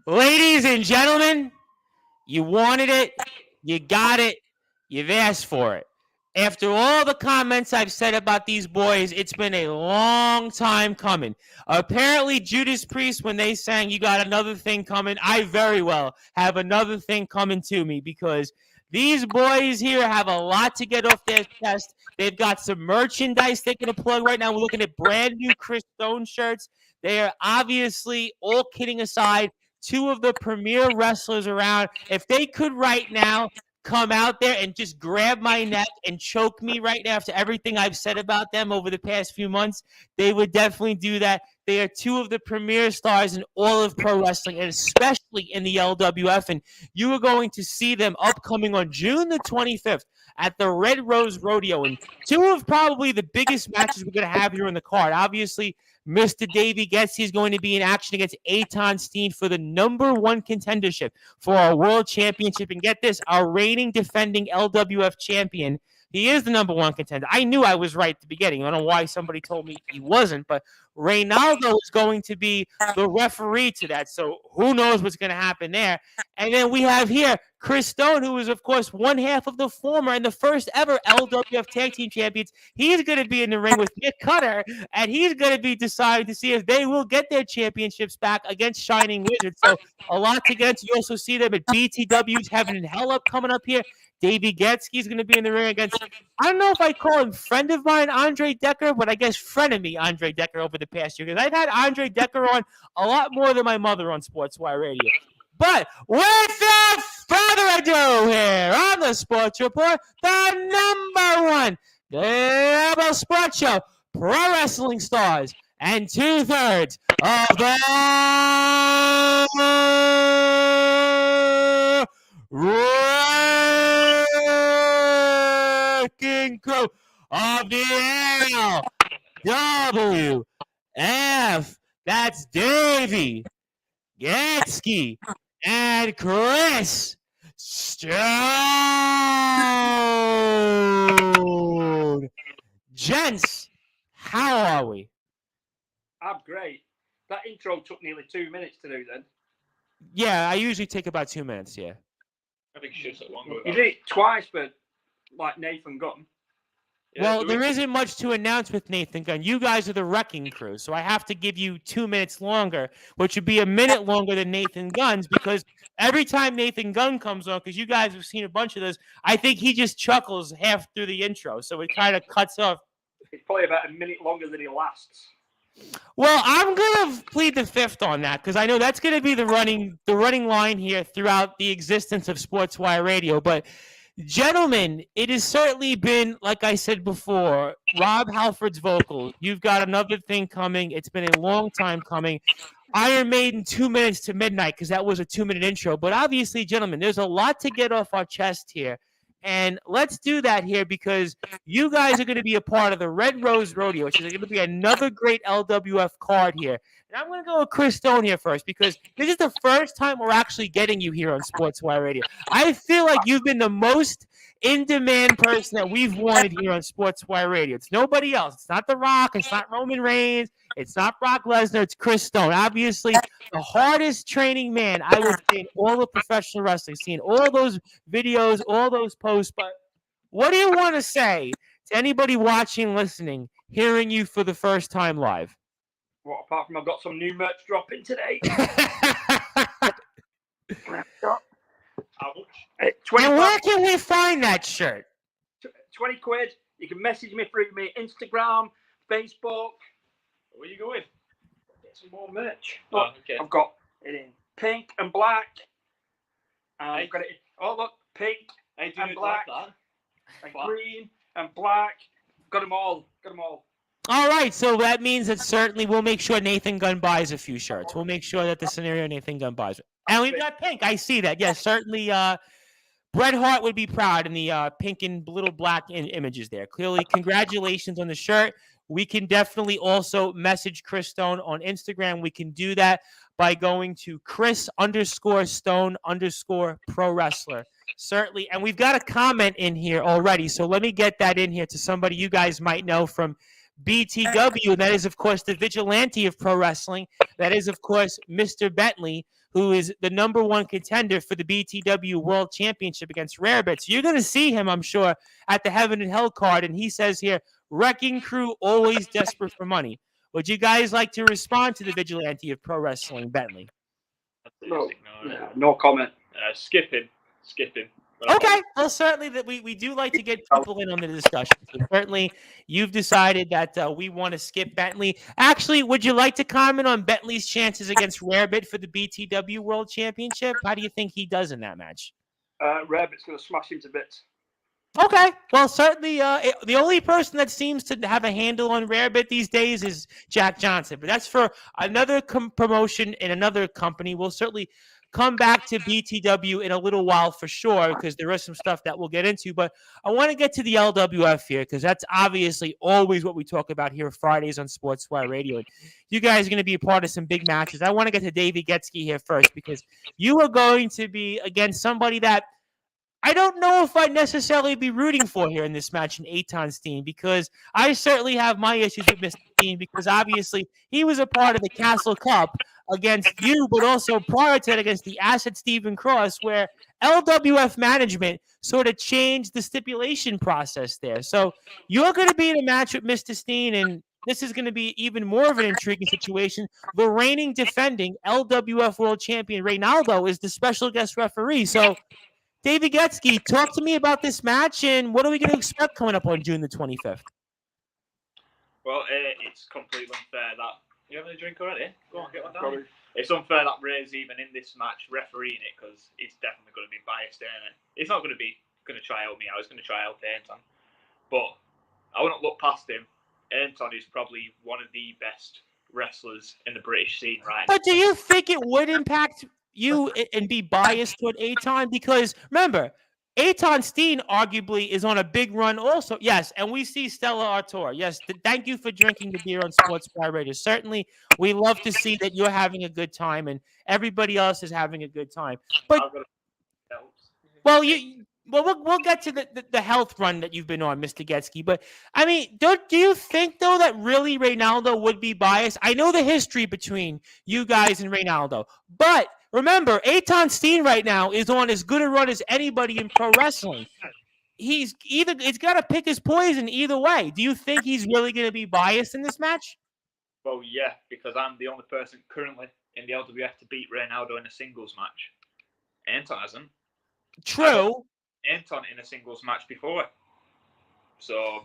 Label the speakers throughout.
Speaker 1: Ladies and gentlemen, you wanted it, you got it, you've asked for it. After all the comments I've said about these boys, it's been a long time coming. Apparently, Judas Priest, when they sang "You Got Another Thing Coming," I very well have another thing coming to me because these boys here have a lot to get off their chest. They've got some merchandise they can plug right now. We're looking at brand new Chris Stone shirts. They are obviously, all kidding aside, two of the premier wrestlers around. If they could right now come out there and just grab my neck and choke me right now after everything I've said about them over the past few months, they would definitely do that. They are two of the premier stars in all of pro wrestling, and especially in the LWF. And you are going to see them upcoming on June the 25th at the Red Rose Rodeo. And two of probably the biggest matches we're going to have here on the card. Obviously, Mr. Davey Getski is going to be in action against Eitan Steen for the #1 contendership for our world championship. And get this, our reigning defending LWF champion. He is the #1 contender. I knew I was right at the beginning. I don't know why somebody told me he wasn't, but Reynaldo is going to be the referee to that. So who knows what's going to happen there. And then we have here Chris Stone, who is, of course, one half of the former and the first ever LWF Tag Team Champions. He's going to be in the ring with Nick Cutter, and he's going to be deciding to see if they will get their championships back against Shining Wizards. So a lot to get into. You also see them at BTW's Heaven and Hell Up coming up here. Davey Getski is going to be in the ring against, I don't know if I call him friend of mine, Andre Decker, but I guess frenemy Andre Decker over the past year, because I've had Andre Decker on a lot more than my mother on Sportswire Radio. But without further ado here on the Sports Report, the #1 Global Sports Show, Pro Wrestling Stars, and 2/3 of the wrecking crew of the LWF. That's Davey, Getski, and Chris Stone. Gents, how are we?
Speaker 2: I'm great. That intro took nearly 2 minutes to do then.
Speaker 1: Yeah, I usually take about 2 minutes, yeah.
Speaker 3: I think it should take longer.
Speaker 2: You did it twice for like Nathan Gunn.
Speaker 3: Yeah,
Speaker 1: Well, there isn't much to announce with Nathan Gunn. You guys are the wrecking crew, so I have to give you 2 minutes longer, which would be a minute longer than Nathan Gunn's, because every time Nathan Gunn comes on, because you guys have seen a bunch of those, I think he just chuckles half through the intro, so it kind of cuts off.
Speaker 2: It's probably about a minute longer than he lasts.
Speaker 1: Well, I'm gonna plead the fifth on that because I know that's gonna be the running line here throughout the existence of Sportswire Radio. But gentlemen, it has certainly been, like I said before, Rob Halford's vocals. You've got another thing coming. It's been a long time coming. Iron Maiden 2 minutes to midnight because that was a 2-minute intro. But obviously, gentlemen, there's a lot to get off our chest here. And let's do that here because you guys are going to be a part of the Red Rose Rodeo, which is going to be another great LWF card here. And I'm going to go with Chris Stone here first because this is the first time we're actually getting you here on Sportswire Radio. I feel like you've been the most in-demand person that we've wanted here on Sportswire Radio. It's nobody else. It's not The Rock. It's not Roman Reigns. It's not Brock Lesnar. It's Chris Stone. Obviously, the hardest training man I would say in all of professional wrestling, seeing all those videos, all those posts. But what do you want to say to anybody watching, listening, hearing you for the first time live?
Speaker 2: Well, apart from I've got some new merch dropping today.
Speaker 3: How much?
Speaker 1: And where can we find that shirt?
Speaker 2: 20 quid. You can message me through my Instagram, Facebook.
Speaker 3: Where are you going?
Speaker 2: Get some more merch.
Speaker 3: Oh, okay.
Speaker 2: I've got it in pink and black. I've
Speaker 3: Hey.
Speaker 2: got it in, oh look, pink
Speaker 3: Hey, do
Speaker 2: and
Speaker 3: it
Speaker 2: black
Speaker 3: like that.
Speaker 2: and
Speaker 3: Black.
Speaker 2: green and black. Got them all.
Speaker 1: All right, so that means that certainly we'll make sure Nathan Gunn buys a few shirts. We'll make sure that the scenario Nathan Gunn buys. And we've got pink. I see that. Yes, certainly Bret Hart would be proud in the pink and little black images there. Clearly, congratulations on the shirt. We can definitely also message Chris Stone on Instagram. We can do that by going to Chris_Stone_pro wrestler. Certainly. And we've got a comment in here already. So let me get that in here to somebody you guys might know from BTW, and that is, of course, the vigilante of pro wrestling. That is, of course, Mr. Bentley, who is the number one contender for the BTW World Championship against Rarebit. So you're going to see him, I'm sure, at the Heaven and Hell card. And he says here, Wrecking Crew always desperate for money. Would you guys like to respond to the vigilante of pro wrestling, Bentley?
Speaker 2: No comment.
Speaker 3: Skip him.
Speaker 1: Okay, well, certainly that we do like to get people in on the discussion. So certainly, you've decided that we want to skip Bentley. Actually, would you like to comment on Bentley's chances against Rarebit for the BTW World Championship? How do you think he does in that match?
Speaker 2: Rarebit's going to smash him to bits.
Speaker 1: Okay, well, certainly the only person that seems to have a handle on Rarebit these days is Jack Johnson. But that's for another promotion in another company. We'll certainly come back to BTW in a little while for sure, because there is some stuff that we'll get into. But I want to get to the LWF here, because that's obviously always what we talk about here Fridays on Sportswire Radio. And you guys are going to be a part of some big matches. I want to get to Davey Getski here first, because you are going to be against somebody that I don't know if I'd necessarily be rooting for here in this match in Eitan Steen, because I certainly have my issues with Mr. Steen, because obviously he was a part of the Castle Cup against you, but also prior to that against the Acid Stephen Cross, where LWF management sort of changed the stipulation process there. So you're going to be in a match with Mr. Steen, and this is going to be even more of an intriguing situation. The reigning defending LWF World Champion Reynaldo is the special guest referee. So Davey Getski, talk to me about this match, and what are we going to expect coming up on June the 25th?
Speaker 3: Well, it's completely unfair that... You having a drink already? Go on, get one down. It's unfair that Ray's even in this match refereeing it, because it's definitely going to be biased, isn't it? It's not going to try out me. I was going to try out Anton. But I wouldn't look past him. Anton is probably one of the best wrestlers in the British scene right now.
Speaker 1: But do you think it would impact you and be biased toward Eitan? Because remember, Eitan Steen arguably is on a big run also. Yes, and we see Stella Artois. Yes, thank you for drinking the beer on Sportswire Radio. Certainly, we love to see that you're having a good time and everybody else is having a good time. But well, we'll get to the health run that you've been on, Mr. Getski. But I mean, do you think though that really Reynaldo would be biased? I know the history between you guys and Reynaldo, but remember, Eitan Steen right now is on as good a run as anybody in pro wrestling. He's got to pick his poison either way. Do you think he's really going to be biased in this match?
Speaker 3: Well, yeah, because I'm the only person currently in the LWF to beat Reynaldo in a singles match. Anton hasn't.
Speaker 1: True.
Speaker 3: Anton in a singles match before. So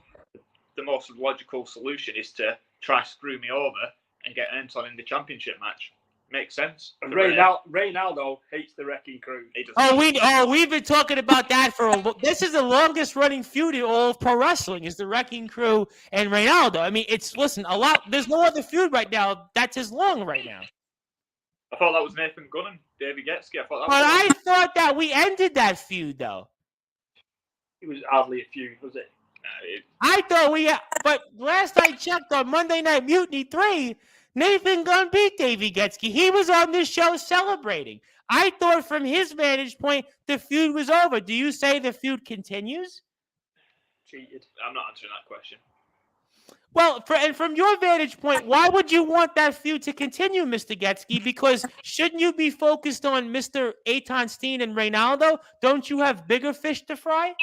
Speaker 3: the most logical solution is to try screw me over and get Anton in the championship match. Makes sense.
Speaker 2: Reynaldo hates the Wrecking Crew.
Speaker 1: We've been talking about that this is the longest running feud in all of pro wrestling, is the Wrecking Crew and Reynaldo. I mean, there's no other feud right now that's as long right now.
Speaker 3: I thought that was Nathan Gunn and Davey Getski.
Speaker 1: I thought that we ended that feud though.
Speaker 2: It was hardly a feud, was it?
Speaker 1: I thought but last I checked on Monday Night Mutiny 3, Nathan Gunn beat Davey Getski. He was on this show celebrating. I thought from his vantage point, the feud was over. Do you say the feud continues?
Speaker 2: Cheated.
Speaker 3: I'm not answering that question.
Speaker 1: Well, and from your vantage point, why would you want that feud to continue, Mr. Getski? Because shouldn't you be focused on Mr. Eitan Steen and Reynaldo? Don't you have bigger fish to fry?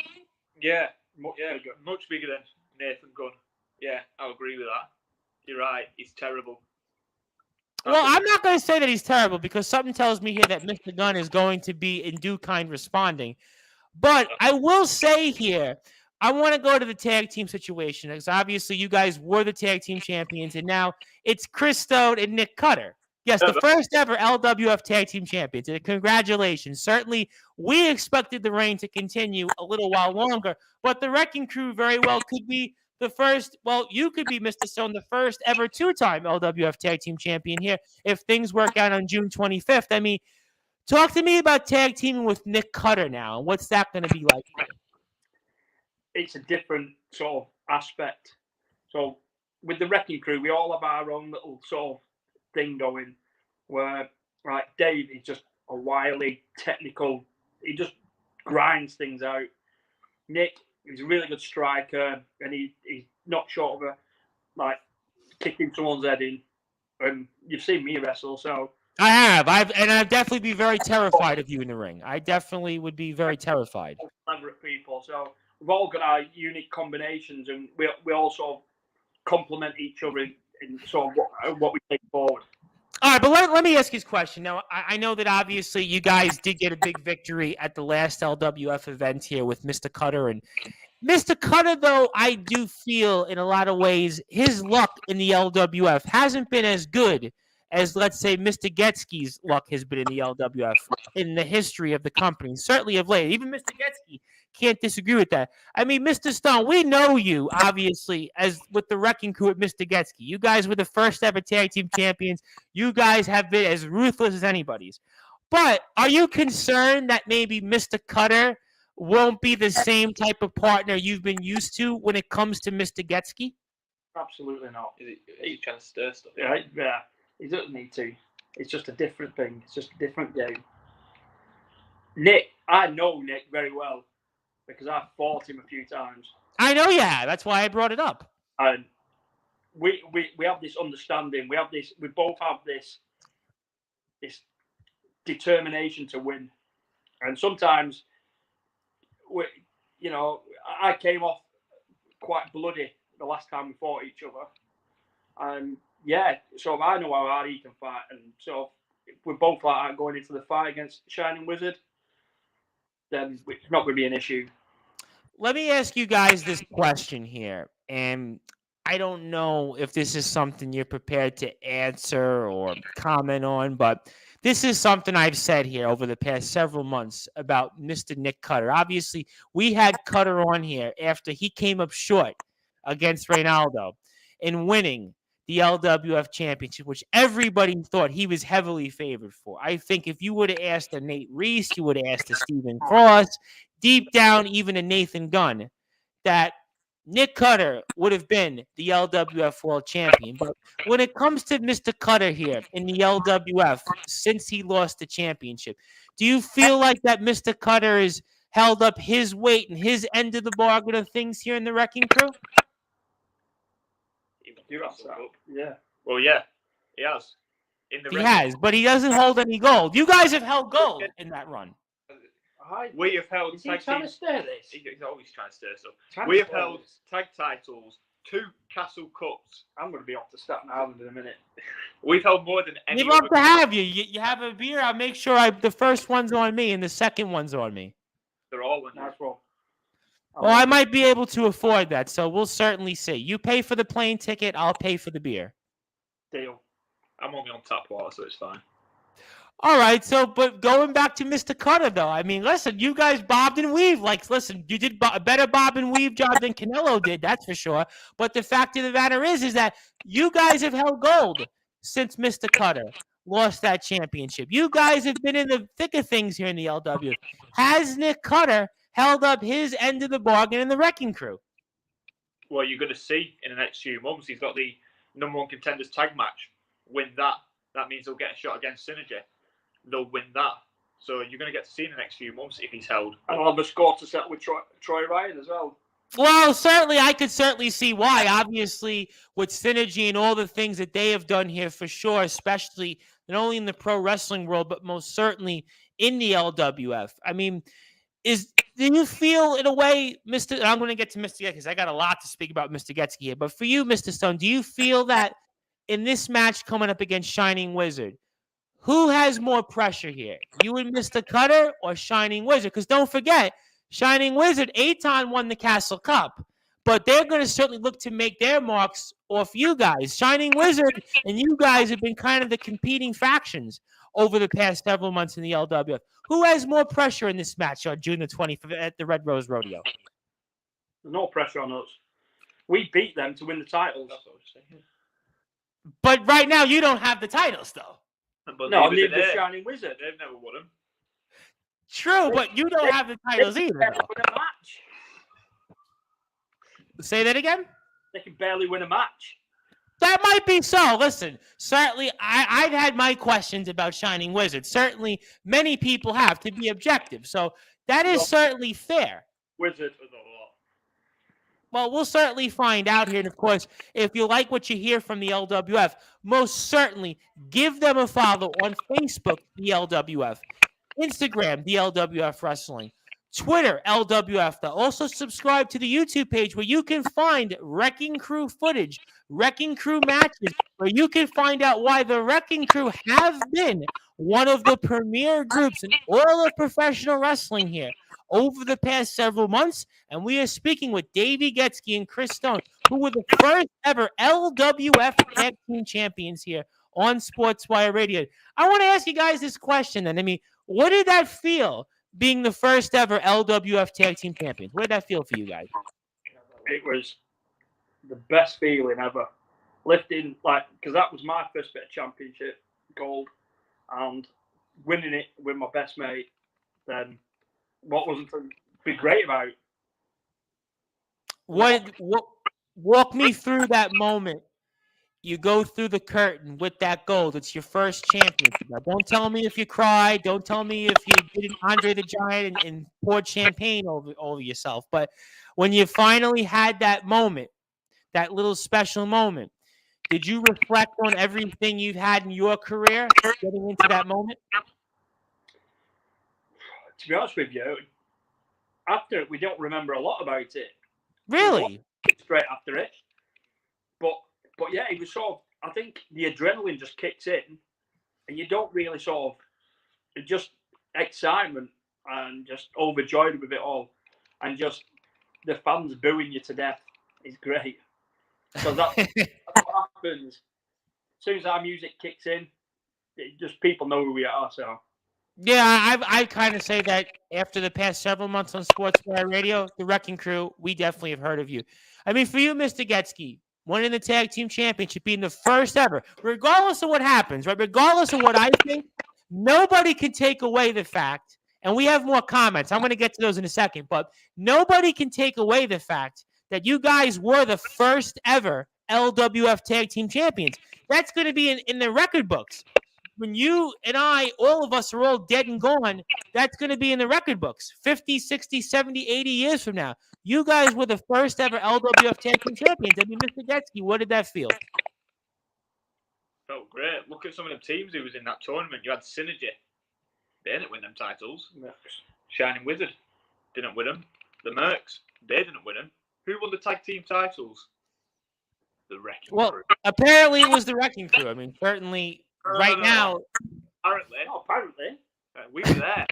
Speaker 3: Yeah, much bigger than Nathan Gunn. Yeah, I'll agree with that. You're right. He's terrible.
Speaker 1: Well, I'm not going to say that he's terrible, because something tells me here that Mr. Gunn is going to be in due kind responding. But I will say here, I want to go to the tag team situation, because obviously you guys were the tag team champions, and now it's Chris Stone and Nick Cutter. Yes, the first ever LWF tag team champions. And congratulations. Certainly, we expected the reign to continue a little while longer, but the Wrecking Crew very well could be the first, you could be, Mr. Stone, the first ever two-time LWF tag team champion here if things work out on June 25th. I mean, talk to me about tag teaming with Nick Cutter now. What's that going to be like?
Speaker 2: It's a different sort of aspect. So with the Wrecking Crew, we all have our own little sort of thing going where, like, Dave is just a wily, technical, he just grinds things out. Nick, he's a really good striker, and he's not short of like kicking someone's head in. And you've seen me wrestle, so
Speaker 1: I have. I'd definitely be very terrified of you in the ring. I definitely would be very terrified.
Speaker 2: elaborate people. So we've all got our unique combinations, and we all sort of complement each other in sort of what we take forward.
Speaker 1: All right, but let me ask you this question. Now, I know that obviously you guys did get a big victory at the last LWF event here with Mr. Cutter. And Mr. Cutter, though, I do feel in a lot of ways his luck in the LWF hasn't been as good as, let's say, Mr. Getski's luck has been in the LWF in the history of the company, certainly of late. Even Mr. Getski can't disagree with that. I mean, Mr. Stone, we know you, obviously, as with the Wrecking Crew at Mr. Getski. You guys were the first ever tag team champions. You guys have been as ruthless as anybody's. But are you concerned that maybe Mr. Cutter won't be the same type of partner you've been used to when it comes to Mr. Getski?
Speaker 2: Absolutely not.
Speaker 3: Is he trying to stir stuff?
Speaker 2: Yeah, he doesn't need to. It's just a different thing. It's just a different game. Nick, I know Nick very well because I've fought him a few times.
Speaker 1: I know, yeah. That's why I brought it up.
Speaker 2: And we have this understanding. We both have this determination to win. And sometimes I came off quite bloody the last time we fought each other. And so I know how hard he can fight. And so if we're both like that going into the fight against Shining Wizard, then it's not going to be an issue.
Speaker 1: Let me ask you guys this question here. And I don't know if this is something you're prepared to answer or comment on, but this is something I've said here over the past several months about Mr. Nick Cutter. Obviously, we had Cutter on here after he came up short against Reynaldo in winning the LWF Championship, which everybody thought he was heavily favored for. I think if you would have asked a Nate Reese, you would have asked a Stephen Cross, deep down even a Nathan Gunn, that Nick Cutter would have been the LWF World Champion. But when it comes to Mr. Cutter here in the LWF, since he lost the championship, do you feel like that Mr. Cutter has held up his weight and his end of the bargain of things here in the Wrecking Crew?
Speaker 2: Yeah.
Speaker 3: Well, yeah, he has.
Speaker 1: He has, but he doesn't hold any gold. You guys have held gold in that run.
Speaker 3: We have held
Speaker 2: Is he trying to stir this?
Speaker 3: He's always trying to stir stuff. We have held tag titles, 2 Castle Cups.
Speaker 2: I'm going to be off to Staten Island in a minute.
Speaker 3: We've held more than any.
Speaker 1: We'd love to have you. You have a beer. I'll make sure the first one's on me and the second one's on me.
Speaker 3: They're all on
Speaker 2: That's well.
Speaker 1: Well, I might be able to afford that, so we'll certainly see. You pay for the plane ticket, I'll pay for the beer.
Speaker 2: Deal.
Speaker 3: I'm only on tap water, so it's fine.
Speaker 1: All right, but going back to Mr. Cutter, though, I mean, listen, you guys bobbed and weaved. Like, listen, you did a better bob and weave job than Canelo did, that's for sure. But the fact of the matter is that you guys have held gold since Mr. Cutter lost that championship. You guys have been in the thick of things here in the LW. Has Nick Cutter held up his end of the bargain in the Wrecking Crew?
Speaker 3: Well, you're going to see in the next few months. He's got the #1 contenders tag match. Win that. That means he'll get a shot against Synergy. They'll win that. So you're going to get to see in the next few months if he's held.
Speaker 2: And I'll have a score to settle with Troy Ryan as well.
Speaker 1: Well, certainly, I could certainly see why. Obviously, with Synergy and all the things that they have done here for sure, especially not only in the pro wrestling world, but most certainly in the LWF. I mean, do you feel in a way, Mr. I'm going to get to Mr. Getski because I got a lot to speak about Mr. Getski here. But for you, Mr. Stone, do you feel that in this match coming up against Shining Wizard, who has more pressure here? You and Mr. Cutter or Shining Wizard? Because don't forget, Shining Wizard, Aton won the Castle Cup. But they're going to certainly look to make their marks off you guys. Shining Wizard and you guys have been kind of the competing factions over the past several months in the LWF. Who has more pressure in this match on June the 25th at the Red Rose Rodeo?
Speaker 2: There's no pressure on us. We beat them to win the titles.
Speaker 1: But right now, you don't have the titles, though.
Speaker 3: But
Speaker 2: no, neither does Shining Wizard.
Speaker 3: They've never won them.
Speaker 1: True, but you don't have the titles either.
Speaker 2: They can barely win a match.
Speaker 1: Say that again?
Speaker 2: They can barely win a match.
Speaker 1: That might be so. Listen, certainly, I've had my questions about Shining Wizard. Certainly, many people have, to be objective. So that is certainly fair.
Speaker 2: Wizard.
Speaker 1: Well, we'll certainly find out here. And, of course, if you like what you hear from the LWF, most certainly give them a follow on Facebook, the LWF, Instagram, the LWF Wrestling, Twitter, LWF. Also subscribe to the YouTube page where you can find Wrecking Crew footage, Wrecking Crew matches, where you can find out why the Wrecking Crew have been one of the premier groups in all of professional wrestling here over the past several months. And we are speaking with Davey Getski and Chris Stone, who were the first ever LWF Tag Team Champions here on Sportswire Radio. I want to ask you guys this question then. I mean, what did that feel being the first ever LWF Tag Team Champions? What did that feel for you guys?
Speaker 2: It was the best feeling ever. Lifting, because that was my first bit of championship gold, and winning it with my best mate, then what wasn't to be great about it?
Speaker 1: What walk me through that moment. You go through the curtain with that gold. It's your first championship. Now, don't tell me if you cried. Don't tell me if you did an Andre the Giant and poured champagne over yourself. But when you finally had that moment, that little special moment, did you reflect on everything you've had in your career getting into that moment?
Speaker 2: To be honest with you, after it, we don't remember a lot about it.
Speaker 1: Really?
Speaker 2: Straight after it. But yeah, it was sort of, I think the adrenaline just kicks in and you don't really sort of, just excitement and just overjoyed with it all. And just the fans booing you to death is great. So that's what happens. As soon as our music kicks in, people know who we are. So
Speaker 1: yeah, I kind of say that after the past several months on Sportswire Radio, the Wrecking Crew, we definitely have heard of you. I mean, for you, Mr. Getski, winning the Tag Team Championship, being the first ever, regardless of what happens, right? Regardless of what I think, nobody can take away the fact, and we have more comments. I'm going to get to those in a second, but nobody can take away the fact that you guys were the first ever LWF Tag Team Champions. That's going to be in the record books. When you and I, all of us are all dead and gone, that's going to be in the record books 50, 60, 70, 80 years from now. You guys were the first ever LWF Tag Team Champions. I mean, Mr. Getski, what did that feel?
Speaker 3: Felt great. Look at some of the teams who was in that tournament. You had Synergy. They didn't win them titles. Shining Wizard didn't win them. The Mercs, they didn't win them. Who won the tag team titles? The Wrecking Crew.
Speaker 1: Apparently it was the Wrecking Crew. I mean, certainly right now.
Speaker 3: Apparently. We were there.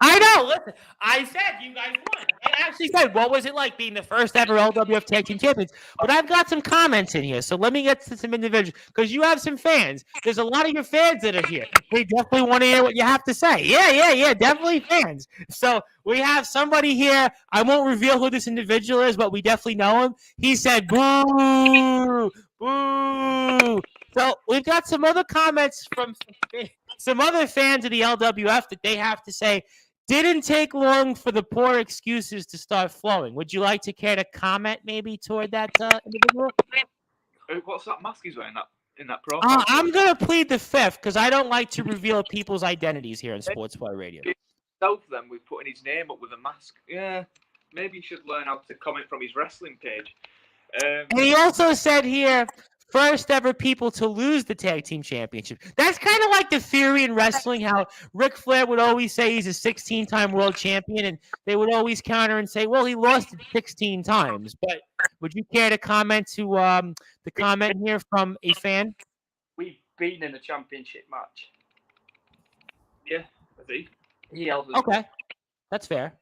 Speaker 1: I know. Listen, I said you guys won. I actually said, what was it like being the first ever LWF Tag Team Champions? But I've got some comments in here, so let me get to some individuals, because you have some fans. There's a lot of your fans that are here. They definitely want to hear what you have to say. Yeah, definitely fans. So we have somebody here. I won't reveal who this individual is, but we definitely know him. He said, boo, boo. So we've got some other comments from some other fans of the LWF that they have to say, didn't take long for the poor excuses to start flowing. Would you like to care to comment maybe toward that individual?
Speaker 3: What's that mask he's wearing in that profile?
Speaker 1: I'm going to plead the fifth because I don't like to reveal people's identities here in Sportswire Radio.
Speaker 3: Both of them with putting his name up with a mask. Yeah, maybe he should learn how to comment from his wrestling page.
Speaker 1: And he also said here, first ever people to lose the Tag Team Championship. That's kind of like the theory in wrestling, how Ric Flair would always say he's a 16-time world champion, and they would always counter and say, well, he lost it 16 times. But would you care to comment to the comment here from a fan?
Speaker 2: We've been in a championship match.
Speaker 3: Yeah, I think.
Speaker 2: He held us.
Speaker 1: Okay, that's fair.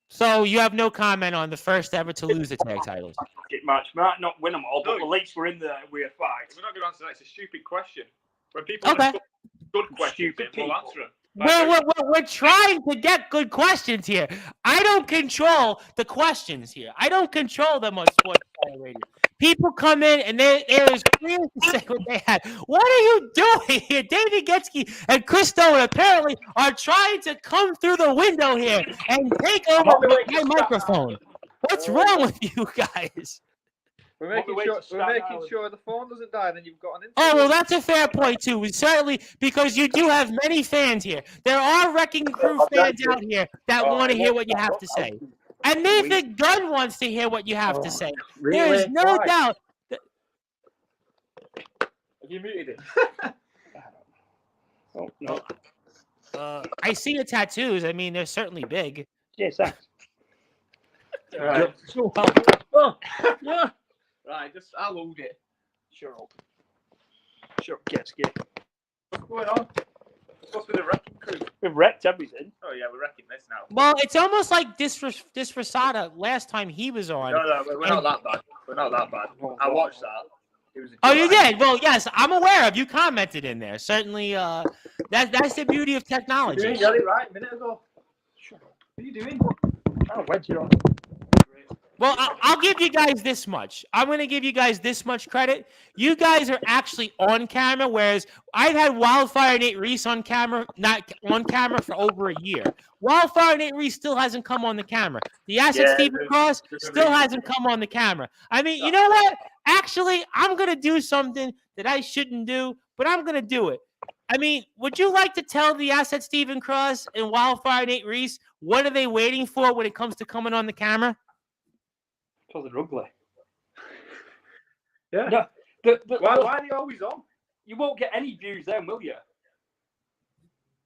Speaker 1: So you have no comment on the first ever to lose the tag titles?
Speaker 2: Match. Might not win them all, but at least we're in the weird fight.
Speaker 3: We're not going to answer that. It's a stupid question. When people have good questions, we'll answer them.
Speaker 1: We're trying to get good questions here. I don't control the questions here. I don't control them on Sportswire Radio. People come in and they're as clear to say what they had. What are you doing here? Davey Getski and Chris Stone apparently are trying to come through the window here and take over my microphone. What's wrong with you guys?
Speaker 4: We're making sure the phone doesn't die, then you've got an interview.
Speaker 1: Oh, well, that's a fair point, too. We certainly, because you do have many fans here. There are Wrecking Crew fans out here that want to hear what you have to say. And Nathan Gunn wants to hear what you have to say.
Speaker 2: Really?
Speaker 1: There's no doubt.
Speaker 3: Have you muted it?
Speaker 2: Oh, no.
Speaker 1: I see your tattoos. I mean, they're certainly big.
Speaker 2: Yes, thanks.
Speaker 3: Right.
Speaker 2: Oh, yeah.
Speaker 3: Right, I'll hold it.
Speaker 2: Shut up. Getski.
Speaker 3: What's going on? What's with the wrecking crew?
Speaker 2: We've wrecked everything.
Speaker 3: Oh yeah, we're wrecking this now.
Speaker 1: Well, it's almost like Disrasada last time he was on.
Speaker 3: No, we're not that bad. We're not that bad. I watched that. It was
Speaker 1: Oh, you did? Well, yes, I'm aware of. You commented in there. Certainly, that's the beauty of technology.
Speaker 3: You got it right a minute ago. Shut up. What are you doing?
Speaker 2: Oh, wedge you on.
Speaker 1: Well, I'll give you guys this much. I'm going to give you guys this much credit. You guys are actually on camera, whereas I've had Wildfire Nate Reese on camera, not on camera for over a year. Wildfire Nate Reese still hasn't come on the camera. The Asset Stephen Cross still hasn't come on the camera. I mean, you know what? Actually, I'm going to do something that I shouldn't do, but I'm going to do it. I mean, would you like to tell the Asset Stephen Cross and Wildfire Nate Reese what are they waiting for when it comes to coming on the camera?
Speaker 2: Because they're ugly.
Speaker 3: Yeah.
Speaker 2: No,
Speaker 3: Why are they always on?
Speaker 2: you won't get any views then, will you?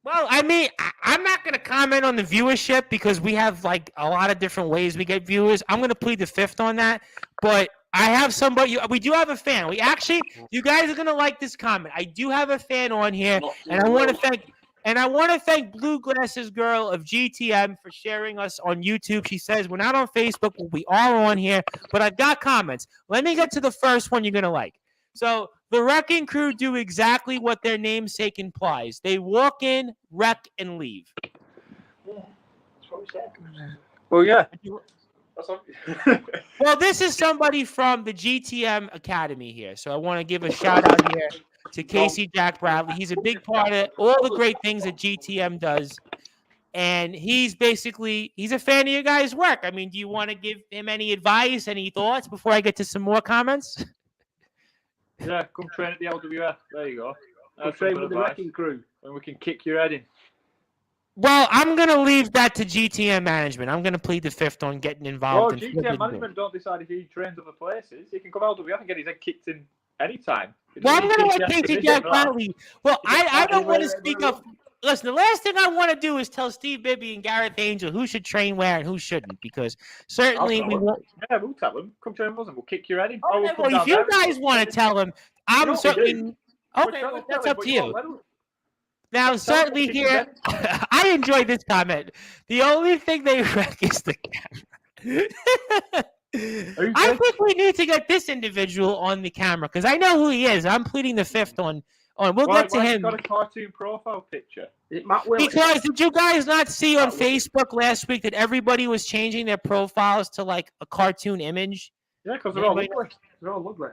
Speaker 1: Well, I mean, I'm not going to comment on the viewership because we have like a lot of different ways we get viewers. I'm going to plead the fifth on that. But I have somebody. We do have a fan. We actually, you guys are going to like this comment. I do have a fan on here, and I want to thank. And I want to thank Blue Glasses Girl of GTM for sharing us on YouTube. She says, we're not on Facebook, but we are on here. But I've got comments. Let me get to the first one you're going to like. So the Wrecking Crew do exactly what their namesake implies. They walk in, wreck, and leave.
Speaker 2: Yeah, that's what we said.
Speaker 3: Well, yeah.
Speaker 1: Well, this is somebody from the GTM Academy here. So I want to give a shout out here to Casey Jack Bradley. He's a big part of all the great things that GTM does. And he's a fan of your guys' work. I mean, do you want to give him any advice, any thoughts before I get to some more comments?
Speaker 3: Yeah, come train at the LWF. There you go.
Speaker 2: Come train with the Wrecking Crew.
Speaker 3: And we can kick your head in.
Speaker 1: Well, I'm going to leave that to GTM management. I'm going to plead the fifth on getting involved.
Speaker 3: Well, GTM management don't decide if he trains other places. He can come LWF and get his head kicked in anytime.
Speaker 1: Well, I'm going to let Casey Jack Bradley. Well, I don't want to speak up. Listen, the last thing I want to do is tell Steve Bibby and Gareth Angel who should train where and who shouldn't, because certainly we won't.
Speaker 3: Yeah, we'll tell them. Come train with us and we'll kick your head in.
Speaker 1: Okay, well, if you guys want to tell him, I'm certainly. Okay, well, that's up to you. Now, certainly here, I enjoyed this comment. The only thing they wreck is the camera. I think we need to get this individual on the camera because I know who he is. I'm pleading the fifth on. We'll get to him.
Speaker 3: Got a cartoon profile picture.
Speaker 1: Because did you guys not see on Facebook last week that everybody was changing their profiles to like a cartoon image?
Speaker 3: Yeah, because they're all ugly. They're all ugly.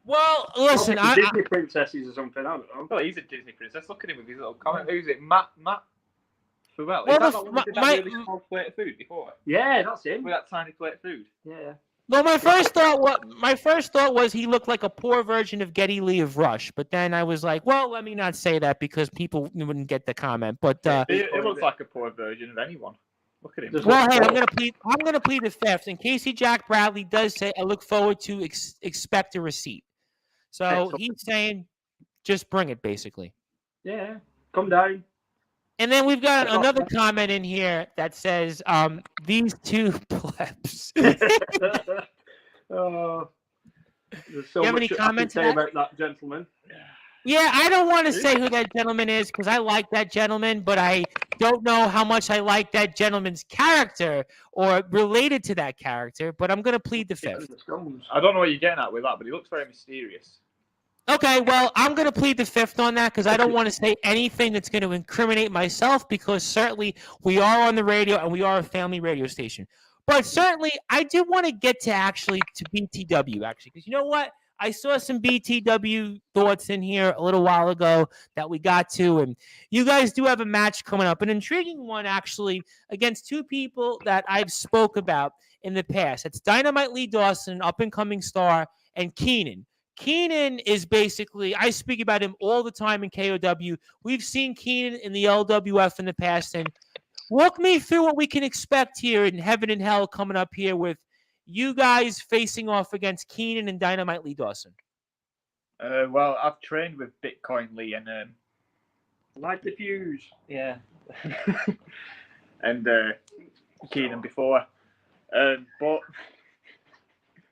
Speaker 1: Well, listen,
Speaker 2: Disney princesses or something. I don't know.
Speaker 3: Well, he's a Disney princess. Look at him with his little comment. Who's it? Matt. Well,
Speaker 1: well,
Speaker 3: is that one did that really small plate of food before?
Speaker 2: Yeah, that's him.
Speaker 3: With that tiny plate of food.
Speaker 2: Yeah.
Speaker 1: Well, my first thought was he looked like a poor version of Geddy Lee of Rush, but then I was like, well, let me not say that because people wouldn't get the comment. But
Speaker 3: it looks like a poor version of anyone. Look at him.
Speaker 1: Well, hey, I'm gonna plead the fifth. And Casey Jack Bradley does say, I look forward to expect a receipt. So he's saying, just bring it, basically.
Speaker 2: Yeah, come down.
Speaker 1: And then we've got another comment in here that says, these two plebs.
Speaker 2: There's so
Speaker 1: you have
Speaker 2: much
Speaker 1: any comments
Speaker 2: to say about that gentleman.
Speaker 1: Yeah, I don't want to say who that gentleman is because I like that gentleman, but I don't know how much I like that gentleman's character or related to that character, but I'm going to plead the fifth.
Speaker 3: I don't know what you're getting at with that, but he looks very mysterious.
Speaker 1: Okay, well, I'm going to plead the fifth on that because I don't want to say anything that's going to incriminate myself because certainly we are on the radio and we are a family radio station. But certainly I do want to get to BTW, actually, because you know what? I saw some BTW thoughts in here a little while ago that we got to, and you guys do have a match coming up, an intriguing one, actually, against two people that I've spoke about in the past. It's Dynamite Lee Dawson, an up-and-coming star, and Keenan. Keenan is basically, I speak about him all the time in KOW. We've seen Keenan in the LWF in the past, and Walk me through what we can expect here in Heaven and Hell coming up here with you guys facing off against Keenan and Dynamite Lee Dawson.
Speaker 3: Well, I've trained with Bitcoin Lee and
Speaker 2: Light the fuse.
Speaker 3: yeah, and Keenan before. But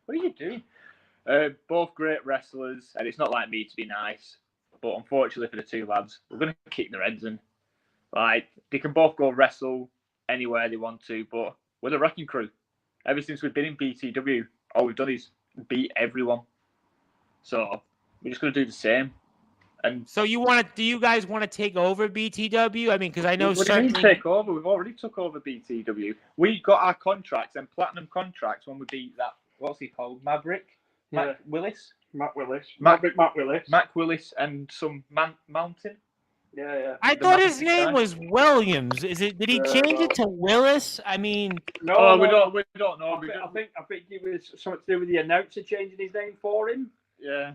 Speaker 3: what are you doing? Both great wrestlers, and it's not like me to be nice, but unfortunately for the two lads, we're going to kick their heads in. Like, they can both go wrestle anywhere they want to, but we're the Wrecking Crew. Ever since we've been in BTW, all we've done is beat everyone. So we're just going to do the same. And
Speaker 1: So do you guys want to take over BTW? I mean, because I know
Speaker 3: what do you mean
Speaker 1: certainly
Speaker 3: take over? We've already took over BTW. We got our contracts and platinum contracts when we beat that. What's he called? Maverick.
Speaker 2: Yeah.
Speaker 3: Matt Willis.
Speaker 2: Matt Willis.
Speaker 3: Matt
Speaker 2: Willis.
Speaker 3: Mac Willis and some Mountain.
Speaker 2: Yeah.
Speaker 1: I
Speaker 3: The
Speaker 1: thought his
Speaker 3: Massive
Speaker 1: name
Speaker 3: guy.
Speaker 1: was Williams. Did he change it to Willis? I mean,
Speaker 2: No,
Speaker 3: we don't know.
Speaker 2: I think it was something to do with the announcer changing his name for him.
Speaker 3: Yeah.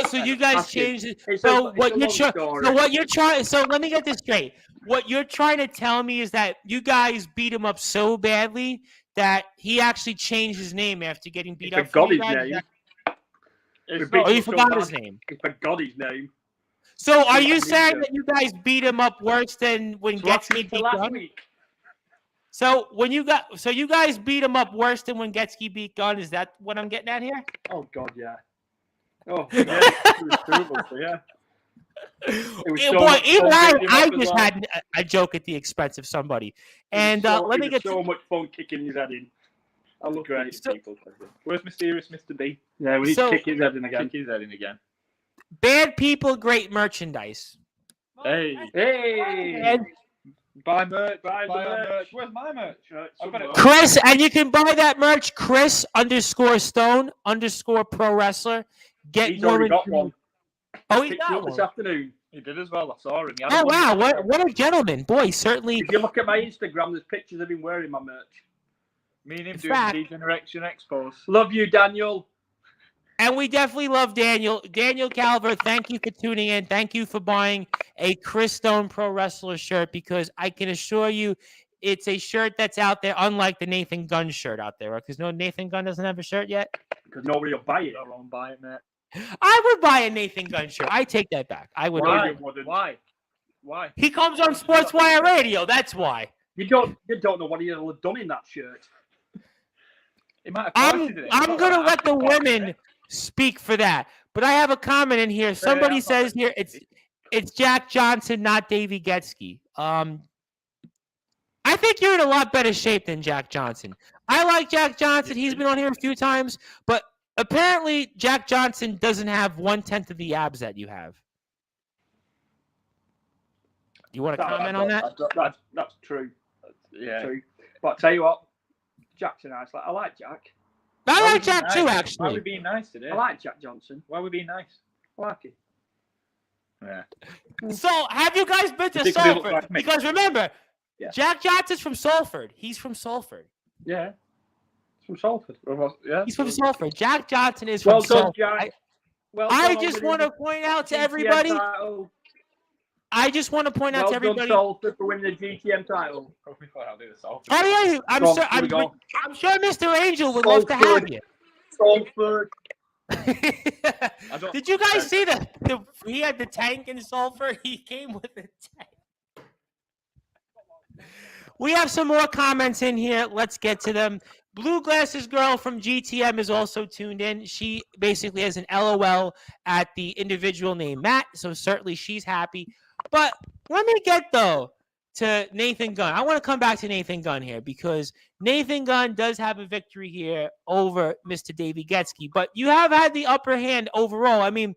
Speaker 1: so you guys
Speaker 2: Ask him.
Speaker 1: changed it.
Speaker 2: It's
Speaker 1: So
Speaker 2: a
Speaker 1: what you're
Speaker 2: long story.
Speaker 1: so what you're trying so let me get this straight. What you're trying to tell me is that you guys beat him up so badly that he actually changed his name after getting beat
Speaker 2: He
Speaker 1: up.
Speaker 2: forgot
Speaker 1: for you
Speaker 2: his
Speaker 1: guys?
Speaker 2: name.
Speaker 3: It's
Speaker 2: Oh,
Speaker 1: Oh, you
Speaker 2: so
Speaker 1: forgot
Speaker 2: bad.
Speaker 1: his name.
Speaker 2: He forgot his name.
Speaker 1: So are you
Speaker 2: Ninja.
Speaker 1: saying that you guys beat him up worse than when
Speaker 2: So that's
Speaker 1: Getski
Speaker 2: for
Speaker 1: beat
Speaker 2: last
Speaker 1: Gunn?
Speaker 2: week.
Speaker 1: So you guys beat him up worse than when Getski beat Gunn? Is that what I'm getting at here?
Speaker 2: Oh God, yeah. Oh,
Speaker 3: yeah. It was terrible, so yeah.
Speaker 2: It was
Speaker 1: Yeah,
Speaker 2: so
Speaker 1: boy,
Speaker 2: much
Speaker 1: even
Speaker 2: fun
Speaker 1: I
Speaker 2: kicking him up as
Speaker 1: just
Speaker 2: well.
Speaker 1: had a joke at the expense of somebody. And
Speaker 2: It was
Speaker 1: let me
Speaker 2: it was
Speaker 1: get
Speaker 2: so much fun kicking his head in. I love
Speaker 3: Great
Speaker 1: So-
Speaker 3: people. Where's Mysterious Mr. B?
Speaker 2: Yeah, we need
Speaker 1: So-
Speaker 2: to kick his head in again.
Speaker 3: Kick his head in again.
Speaker 1: bad people, great merchandise.
Speaker 3: Hey.
Speaker 2: Hey,
Speaker 1: And
Speaker 3: Buy merch.
Speaker 2: Buy the
Speaker 3: our
Speaker 2: merch.
Speaker 3: Where's my merch? I've got it.
Speaker 1: Chris, and you can buy that merch, Chris_Stone_pro wrestler. Get
Speaker 2: he's
Speaker 1: more
Speaker 2: already got
Speaker 1: into-
Speaker 2: one.
Speaker 1: Oh, he
Speaker 2: Picked
Speaker 1: got
Speaker 2: it up
Speaker 1: one.
Speaker 2: this afternoon.
Speaker 3: He did as well. I saw him. He had
Speaker 1: Oh
Speaker 3: one.
Speaker 1: wow, what a gentleman, boy! Certainly.
Speaker 2: If you look at my Instagram, there's pictures of him wearing my merch.
Speaker 3: Me and him
Speaker 1: In
Speaker 3: doing
Speaker 1: fact-
Speaker 3: Degeneration Expos.
Speaker 2: Love you, Daniel.
Speaker 1: And we definitely love Daniel. Daniel Calver, thank you for tuning in. Thank you for buying a Chris Stone Pro Wrestler shirt, because I can assure you it's a shirt that's out there, unlike the Nathan Gunn shirt out there. Because no, Nathan Gunn doesn't have a shirt yet.
Speaker 2: Because nobody will buy it.
Speaker 3: I won't buy it, mate.
Speaker 1: I would buy a Nathan Gunn shirt. I take that back. I would.
Speaker 2: Why?
Speaker 1: buy
Speaker 2: you wouldn't.
Speaker 3: Why? Why?
Speaker 1: He comes on Sportswire Radio. That's why.
Speaker 2: You don't know what he'll have done in that shirt.
Speaker 3: He might have
Speaker 1: I'm
Speaker 3: posted it.
Speaker 1: I'm gonna let the women speak for that. But I have a comment in here. Somebody says here it's Jack Johnson, not Davey Getski. I think you're in a lot better shape than Jack Johnson. I like Jack Johnson. He's been on here a few times, but apparently Jack Johnson doesn't have 1/10 of the abs that you have. You want to comment on that?
Speaker 2: That's true.
Speaker 3: Yeah.
Speaker 2: True. But I tell you what, Jack's nice. I like Jack.
Speaker 1: I
Speaker 3: Why
Speaker 1: like
Speaker 3: we being
Speaker 1: Jack too,
Speaker 3: nice? Why are we
Speaker 1: actually.
Speaker 3: being nice today?
Speaker 2: I like Jack Johnson.
Speaker 3: Why are we being nice?
Speaker 2: I like him.
Speaker 3: Yeah.
Speaker 1: So, have you guys been to
Speaker 3: Because he looks
Speaker 1: Salford?
Speaker 3: like me.
Speaker 1: Because remember,
Speaker 2: Yeah.
Speaker 1: Jack Johnson's from Salford. He's from Salford.
Speaker 2: Yeah. It's from Salford.
Speaker 3: Yeah.
Speaker 1: He's from Salford. Jack Johnson is from
Speaker 2: Well done,
Speaker 1: Salford.
Speaker 2: Jack. Well
Speaker 1: I
Speaker 2: done
Speaker 1: just
Speaker 2: on
Speaker 1: want to
Speaker 2: winning
Speaker 1: point out to
Speaker 2: the GTM
Speaker 1: everybody.
Speaker 2: title.
Speaker 1: I just want to point out
Speaker 2: Well
Speaker 1: to everybody.
Speaker 2: done, Salford, for winning the GTM title.
Speaker 3: I'll do this all.
Speaker 1: Oh yeah, I'm
Speaker 2: Go on,
Speaker 1: sure.
Speaker 2: here we go.
Speaker 1: I'm sure Mr. Angel would love to have
Speaker 2: Salford.
Speaker 1: you.
Speaker 2: Salford.
Speaker 1: Did you guys see he had the tank in Salford? He came with the tank. We have some more comments in here. Let's get to them. Blue Glasses Girl from GTM is also tuned in. She basically has an LOL at the individual named Matt, so certainly she's happy. But let me get, though, to Nathan Gunn. I want to come back to Nathan Gunn here because Nathan Gunn does have a victory here over Mr. Davey Getski, but you have had the upper hand overall. I mean,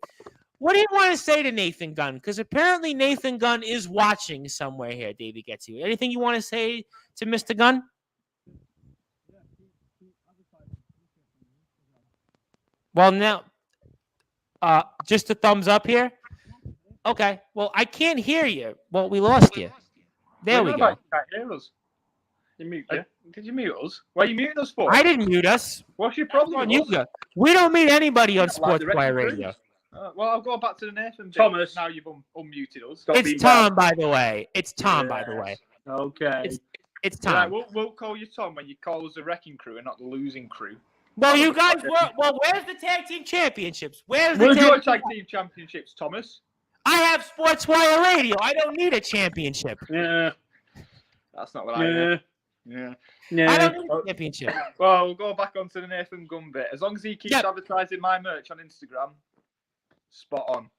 Speaker 1: what do you want to say to Nathan Gunn? Because apparently Nathan Gunn is watching somewhere here, Davey Getski. Anything you want to say to Mr. Gunn? Well, now, just a thumbs up here. Okay. Well, I can't hear you. Well, we lost you. There we go.
Speaker 3: Can't hear us.
Speaker 2: You mute you.
Speaker 3: Did you mute us? Why are you muting us for?
Speaker 1: I didn't mute us.
Speaker 3: What's your
Speaker 1: Come
Speaker 3: problem?
Speaker 1: on, you go. We don't meet anybody on
Speaker 3: Not like the
Speaker 1: Sportswire
Speaker 3: Wrecking
Speaker 1: Radio.
Speaker 3: Well, I'll go back to the Nathan bit.
Speaker 2: Thomas.
Speaker 3: Now you've unmuted us.
Speaker 2: Stop being
Speaker 1: It's Tom, by the way. It's Tom, by the
Speaker 3: Yes.
Speaker 1: way.
Speaker 2: Okay.
Speaker 1: It's- It's
Speaker 4: Right,
Speaker 1: time.
Speaker 4: we'll call you Tom when you call us the wrecking crew and not the losing crew.
Speaker 1: Well, you guys were. Well, where's the tag team championships? Where's the
Speaker 4: Where's your
Speaker 1: tag
Speaker 4: tag team championships, Thomas?
Speaker 1: I have Sportswire Radio. I don't need a championship.
Speaker 2: Yeah.
Speaker 4: That's not what I heard. Yeah.
Speaker 1: I don't need a championship.
Speaker 4: Well, we'll go back onto the Nathan Gunn bit. As long as he keeps advertising my merch on Instagram, spot on.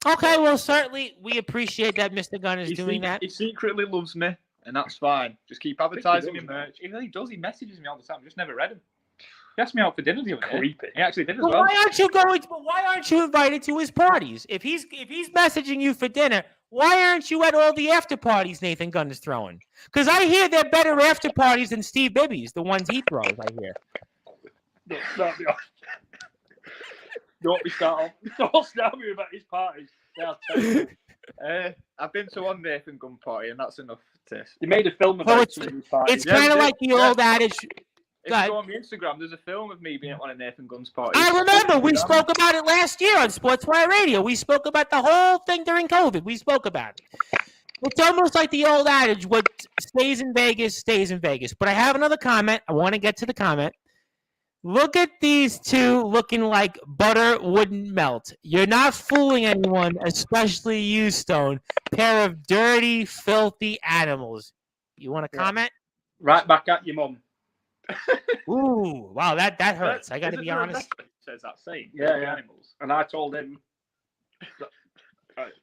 Speaker 1: Okay, well, certainly we appreciate that Mr. Gunn is doing that.
Speaker 4: He secretly loves me, and that's fine. Just keep advertising your merch. He really does. He messages me all the time. I just never read him. He asked me out for dinner the other day.
Speaker 2: Creepy.
Speaker 4: He actually did as
Speaker 1: But
Speaker 4: well.
Speaker 1: why aren't you invited to his parties? If he's messaging you for dinner, why aren't you at all the after parties Nathan Gunn is throwing? Because I hear they're better after parties than Steve Bibby's, the ones he throws, I hear.
Speaker 2: Don't be starting. Don't start me about his parties.
Speaker 4: I've been to one Nathan Gunn party, and that's enough to...
Speaker 2: They made a film about
Speaker 1: his parties. It's kind of like the old adage.
Speaker 4: If you go on my Instagram, there's a film of me being at one of Nathan Gunn's parties.
Speaker 1: I remember. We spoke about it last year on Sportswire Radio. We spoke about the whole thing during COVID. We spoke about it. It's almost like the old adage, what stays in Vegas, stays in Vegas. But I have another comment. I want to get to the comment. Look at these two looking like butter wouldn't melt. You're not fooling anyone, especially you, Stone. Pair of dirty, filthy animals. You want to comment?
Speaker 2: Right back at your mum.
Speaker 1: Ooh, wow, that hurts. I got to be honest.
Speaker 4: Says that saying.
Speaker 2: Yeah.
Speaker 4: Animals.
Speaker 2: And I told him.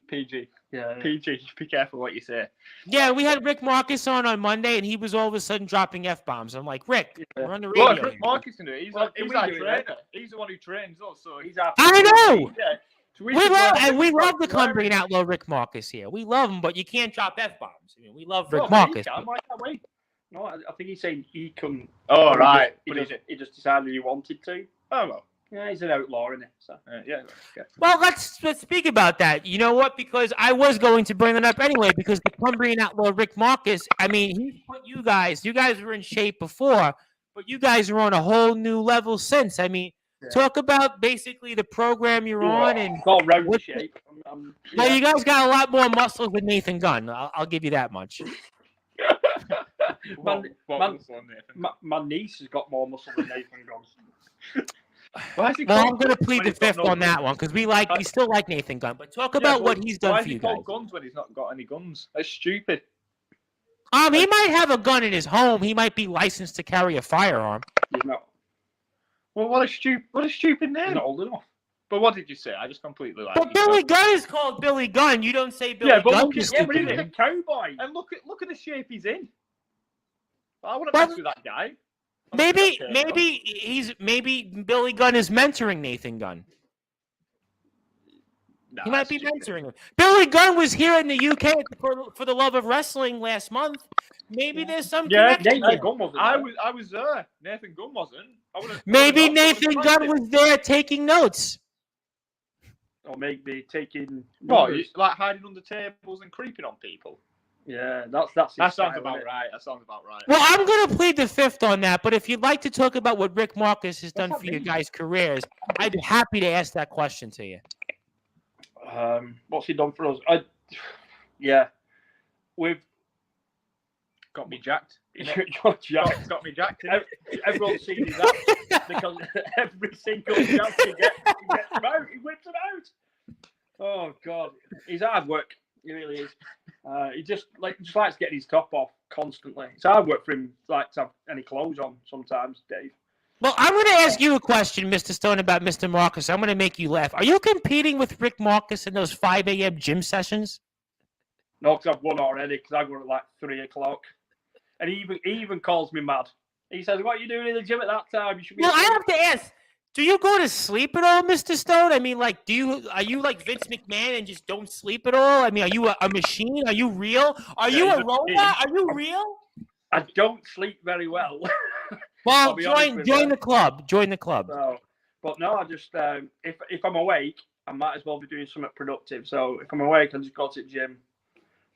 Speaker 4: PG.
Speaker 2: Yeah.
Speaker 4: PG. Be careful what you say.
Speaker 1: Yeah, we had Rick Marcus on Monday, and he was all of a sudden dropping F-bombs. I'm like, Rick, we're on the radio.
Speaker 4: Look, Rick Marcus can do it. He's our trainer. He's the one who trains us, so he's our...
Speaker 1: I know!
Speaker 4: Yeah. So
Speaker 1: we love the Cumbrian Outlaw Rick Marcus here. We love him, but you can't drop F-bombs. I mean, we love Rick Marcus.
Speaker 2: Why can't we? No, I think he's saying he couldn't.
Speaker 4: Oh, right.
Speaker 2: He just decided he wanted to.
Speaker 4: Oh, well.
Speaker 2: Yeah, he's an outlaw, isn't he? So.
Speaker 4: Yeah.
Speaker 1: Well, let's speak about that. You know what? Because I was going to bring that up anyway, because the Cumbrian Outlaw Rick Marcus, I mean, he put you guys were in shape before, but you guys are on a whole new level since. I mean, talk about basically the program you're on and
Speaker 2: it's all round shape.
Speaker 1: Well, you guys got a lot more muscles than Nathan Gunn. I'll give you that much.
Speaker 2: My niece has got more muscle than Nathan Gunn.
Speaker 1: Well, I'm going to plead the fifth on that one because we still like Nathan Gunn. But talk about what he's done for you guys.
Speaker 4: Why is he called guns when he's not got any guns? That's stupid.
Speaker 1: He might have a gun in his home. He might be licensed to carry a firearm.
Speaker 2: He's not.
Speaker 4: Well, what a stupid name.
Speaker 2: He's not old enough.
Speaker 4: But what did you say? I just completely like.
Speaker 1: But Billy Gunn is called Billy Gunn. You don't say Billy Gunn.
Speaker 2: But he's a cowboy.
Speaker 4: And look at the shape he's in. I wouldn't mess with that guy.
Speaker 1: Maybe Billy Gunn is mentoring Nathan Gunn. He might be mentoring him. Billy Gunn was here in the UK for the Love of Wrestling last month. Maybe there's some connection.
Speaker 2: Nathan Gunn wasn't.
Speaker 4: I was there. Nathan Gunn wasn't.
Speaker 1: Maybe Nathan Gunn was there taking notes.
Speaker 2: Or maybe taking.
Speaker 4: What? Like hiding under tables and creeping on people.
Speaker 2: Yeah,
Speaker 4: that sounds about right.
Speaker 1: Well, I'm going to plead the fifth on that, but if you'd like to talk about what Rick Marcus has done for your guys' careers, I'd be happy to ask that question to you.
Speaker 2: What's he done for us? We've
Speaker 4: got me jacked.
Speaker 2: Got me jacked. Everyone's seen his ass because every single chance he gets him out. He whips him out. Oh God, he's hard work. He really is. He just likes getting his top off constantly. It's hard work for him, to have any clothes on sometimes, Dave.
Speaker 1: Well, I'm going to ask you a question, Mr. Stone, about Mr. Marcus. I'm going to make you laugh. Are you competing with Rick Marcus in those 5 a.m. gym sessions?
Speaker 2: No, because I've won already, because I go at 3 o'clock. And he even calls me mad. He says, what are you doing in the gym at that time? You should be.
Speaker 1: Well, I have to ask, do you go to sleep at all, Mr. Stone? I mean, are you like Vince McMahon and just don't sleep at all? I mean, are you a machine? Are you real? Are you a robot? Are you real?
Speaker 2: I don't sleep very well.
Speaker 1: Well, join the club. Join the club.
Speaker 2: So, but no, I just if I'm awake, I might as well be doing something productive. So if I'm awake, I just go to the gym,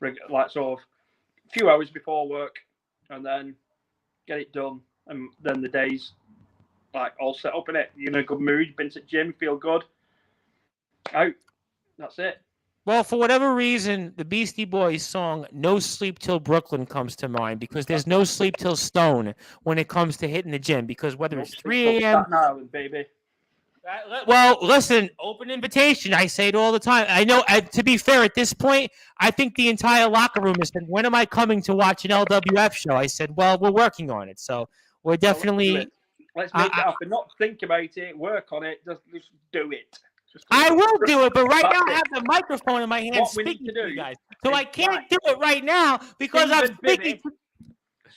Speaker 2: sort of a few hours before work, and then get it done. And then the day's all set up in it. You're in a good mood. You've been to the gym, feel good. Out. That's it.
Speaker 1: Well, for whatever reason, the Beastie Boys song "No Sleep Till Brooklyn" comes to mind because there's no sleep till Stone when it comes to hitting the gym. Because whether it's 3 a.m.
Speaker 2: Staten Island, baby.
Speaker 1: Well, listen, open invitation. I say it all the time. I know. To be fair, at this point, I think the entire locker room has said, "When am I coming to watch an LWF show?" I said, "Well, we're working on it, so we're definitely."
Speaker 2: Let's make it happen. Not think about it. Work on it. Just do it.
Speaker 1: I will do it, but right now I have the microphone in my hand
Speaker 2: What we
Speaker 1: speaking
Speaker 2: need
Speaker 1: to
Speaker 2: to
Speaker 1: you
Speaker 2: do
Speaker 1: guys. So I can't
Speaker 2: right.
Speaker 1: do it right now because I'm speaking to...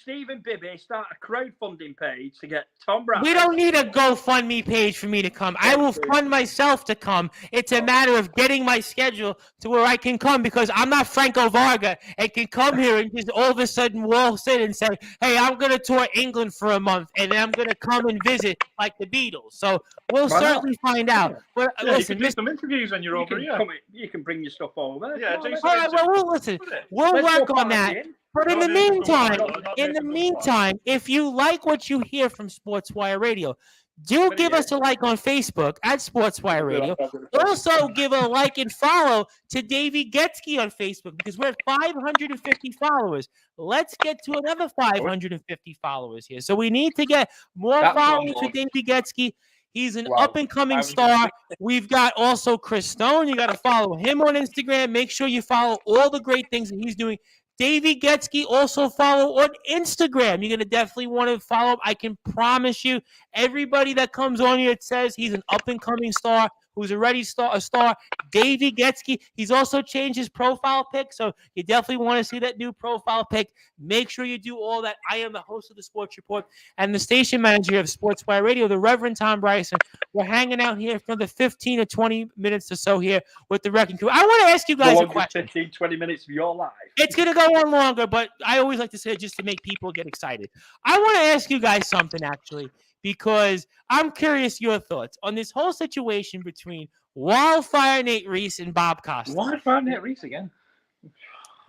Speaker 2: Stephen Bibby, start a crowdfunding page to get Tom Brown.
Speaker 1: We don't need a GoFundMe page for me to come. I will fund myself to come. It's a matter of getting my schedule to where I can come because I'm not Franco Varga and can come here and just all of a sudden waltz in and say, hey, I'm going to tour England for a month and then I'm going to come and visit like the Beatles. So we'll certainly find out. But listen,
Speaker 4: you can do some interviews when you're over here.
Speaker 2: You can bring your stuff over.
Speaker 4: Yeah,
Speaker 1: all right, well, we'll listen. We'll work on that. But in the meantime, if you like what you hear from Sportswire Radio, do give us a like on Facebook at Sportswire Radio. Also, give a like and follow to Davey Getski on Facebook because we're at 550 followers. Let's get to another 550 followers here. So we need to get more followers for Davey Getski. He's an up-and-coming star. We've got also Chris Stone. You got to follow him on Instagram. Make sure you follow all the great things that he's doing. Davey Getski also follow on Instagram. You're going to definitely want to follow him. I can promise you, everybody that comes on here, it says he's an up-and-coming star who's already a star. Davey Getski. He's also changed his profile pic, so you definitely want to see that new profile pic. Make sure you do all that. I am the host of the Sports Report and the station manager of Sportswire Radio, the Reverend Tom Bryson. We're hanging out here for the 15 or 20 minutes or so here with the Wrecking Crew. I want to ask you guys a question.
Speaker 2: 15, 20 minutes of your life.
Speaker 1: It's going to go on longer, but I always like to say it just to make people get excited. I want to ask you guys something, actually, because I'm curious your thoughts on this whole situation between Wildfire Nate Reese and Bob Costa.
Speaker 4: Wildfire Nate Reese again?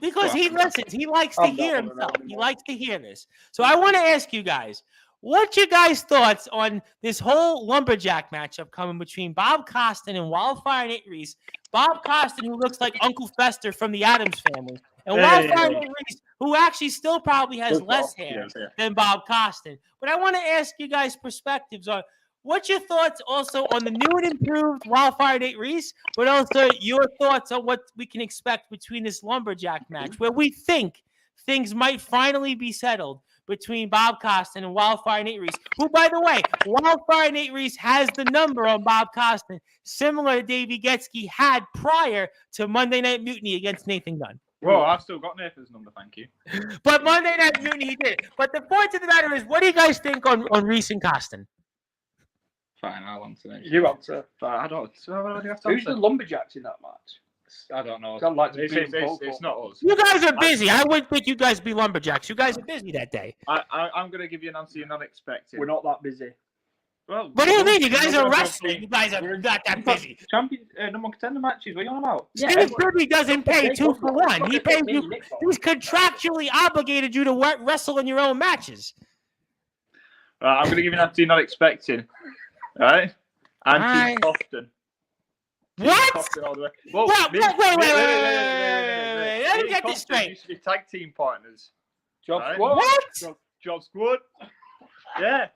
Speaker 1: Because he listens. He likes to hear himself. He likes to hear this. So I want to ask you guys, what's your guys' thoughts on this whole lumberjack matchup coming between Bob Costin and Wildfire Nate Reese? Bob Costin, who looks like Uncle Fester from the Addams Family, and Wildfire Nate Reese, who actually still probably has less hair than Bob Costin. But I want to ask you guys' perspectives on what's your thoughts also on the new and improved Wildfire Nate Reese, but also your thoughts on what we can expect between this lumberjack match, where we think things might finally be settled between Bob Costin and Wildfire Nate Reese, who, by the way, Wildfire Nate Reese has the number on Bob Costin, similar to Davey Getski had prior to Monday Night Mutiny against Nathan Gunn.
Speaker 4: Well, I've still got Nathan's number, thank you.
Speaker 1: But Monday Night Mutiny he did. But the point of the matter is, what do you guys think on Reese and Costin?
Speaker 4: Fine, I'll answer it.
Speaker 2: You answer.
Speaker 4: I don't. So what do you have to
Speaker 2: Who's
Speaker 4: answer?
Speaker 2: the lumberjacks in that match?
Speaker 4: I don't know.
Speaker 2: It's
Speaker 4: not us.
Speaker 1: You guys are busy. I wouldn't think you guys be lumberjacks. You guys are busy that day.
Speaker 4: I'm going to give you an answer you're not expecting.
Speaker 2: We're not that busy.
Speaker 4: Well,
Speaker 1: what do you mean? You guys are wrestling. You guys are not that busy.
Speaker 4: Champion number one contender matches. What are you on about?
Speaker 1: Steve Kirby doesn't pay 2 for 1. He pays you. He's contractually obligated you to wrestle in your own matches.
Speaker 4: I'm going to give you an answer you're not expecting. All right? I'm Keith Costin.
Speaker 1: What?
Speaker 4: Well,
Speaker 1: wait. Let me get this straight.
Speaker 4: Used to be tag team partners.
Speaker 2: Job Squad.
Speaker 1: What?
Speaker 4: Job Squad. Yeah.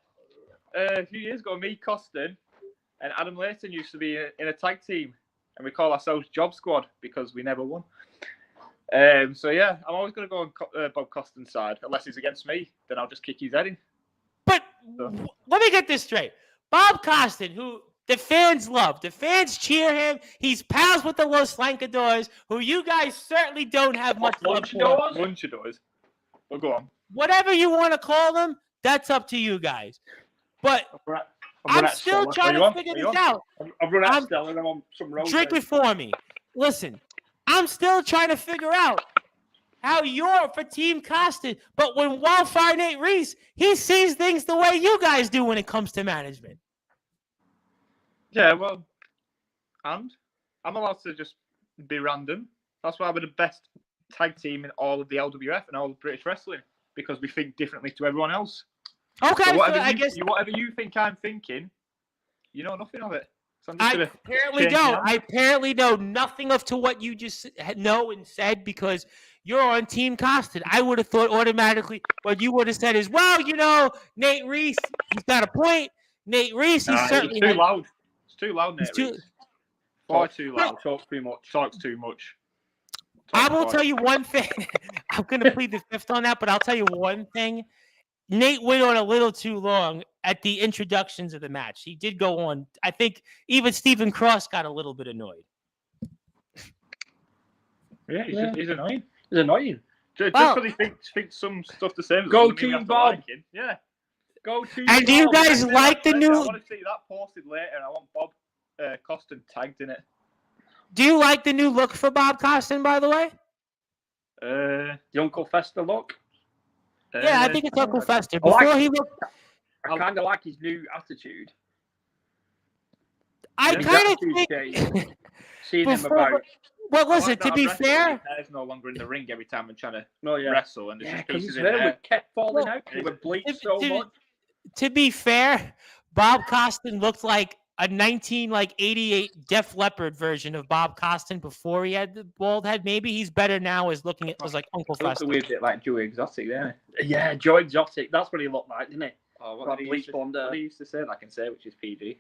Speaker 4: A few years ago, me, Costin, and Adam Layton used to be in a tag team, and we call ourselves Job Squad because we never won. So yeah, I'm always going to go on Bob Costin's side, unless he's against me. Then I'll just kick his head in.
Speaker 1: But let me get this straight. Bob Costin, who the fans love, the fans cheer him. He's pals with the Los Lankadors, who you guys certainly don't have much love for.
Speaker 4: Lunchadors. Well, go on.
Speaker 1: Whatever you want to call them, that's up to you guys. But I'm still trying to figure this out.
Speaker 2: I've run out of Stella and I'm on some road.
Speaker 1: Drink it for me. Listen, I'm still trying to figure out how you're for Team Costin, but when Wildfire Nate Reese, he sees things the way you guys do when it comes to management.
Speaker 4: Yeah, well, and I'm allowed to just be random. That's why we're the best tag team in all of the LWF and all of British wrestling, because we think differently to everyone else.
Speaker 1: Okay,
Speaker 4: so
Speaker 1: I guess
Speaker 4: whatever you think I'm thinking, you know nothing of it. So I'm just
Speaker 1: I
Speaker 4: gonna
Speaker 1: apparently
Speaker 4: change
Speaker 1: don't.
Speaker 4: now.
Speaker 1: I apparently know nothing of to what you just know and said because you're on Team Costin. I would have thought automatically what you would have said is, well, Nate Reese, he's got a point. Nate Reese, he's certainly
Speaker 4: It's too loud. It's too loud,
Speaker 1: He's
Speaker 4: Nate.
Speaker 1: too-
Speaker 4: Far too loud.
Speaker 2: Talks too much.
Speaker 4: Talks too much.
Speaker 1: I will tell you one thing. I'm going to plead the fifth on that, but I'll tell you one thing. Nate went on a little too long at the introductions of the match. He did go on. I think even Stephen Cross got a little bit annoyed.
Speaker 4: Yeah, he's annoying.
Speaker 2: It's annoying.
Speaker 4: Just
Speaker 1: Well-
Speaker 4: because he thinks some stuff the same.
Speaker 2: Go
Speaker 4: doesn't mean we
Speaker 2: Team
Speaker 4: have to
Speaker 2: Bob.
Speaker 4: like him. Yeah.
Speaker 2: Go to.
Speaker 1: And do you
Speaker 2: Bob.
Speaker 1: guys like the
Speaker 4: I
Speaker 1: new?
Speaker 4: want to see that posted later, and I want Bob Costin tagged in it.
Speaker 1: Do you like the new look for Bob Costin? By the way,
Speaker 2: The Uncle Fester look?
Speaker 1: yeah, I think it's Uncle Fester.
Speaker 2: I like
Speaker 1: Before
Speaker 2: it.
Speaker 1: he looked,
Speaker 2: I kind of like his new attitude.
Speaker 1: I
Speaker 2: His
Speaker 1: kind of
Speaker 2: attitude
Speaker 1: think.
Speaker 2: change. Seeing him
Speaker 1: Before,
Speaker 2: about.
Speaker 1: well,
Speaker 4: I
Speaker 1: listen.
Speaker 4: like
Speaker 1: To
Speaker 4: that
Speaker 1: be
Speaker 4: wrestler,
Speaker 1: fair,
Speaker 4: his hair's no longer in the ring every time I'm trying to
Speaker 2: Oh yeah.
Speaker 4: wrestle, and there's
Speaker 2: Yeah,
Speaker 4: just
Speaker 2: because
Speaker 4: pieces
Speaker 2: his
Speaker 4: in
Speaker 2: hair
Speaker 4: there.
Speaker 2: would kept falling
Speaker 1: Well,
Speaker 2: out. It would bleach so
Speaker 1: to-
Speaker 2: much.
Speaker 1: to be fair, Bob Costin looked like a 1988 Def Leppard version of Bob Costin before he had the bald head. Maybe he's better now as looking at was like Uncle
Speaker 4: Looks
Speaker 1: Fester.
Speaker 4: a weird bit like Joey Exotic, there.
Speaker 2: Yeah, Joe Exotic. That's what he looked like, didn't he?
Speaker 4: Oh,
Speaker 2: That
Speaker 4: what did he
Speaker 2: bleach
Speaker 4: used to-
Speaker 2: blonde hair.
Speaker 4: what did he used to say that I can say, which is PG.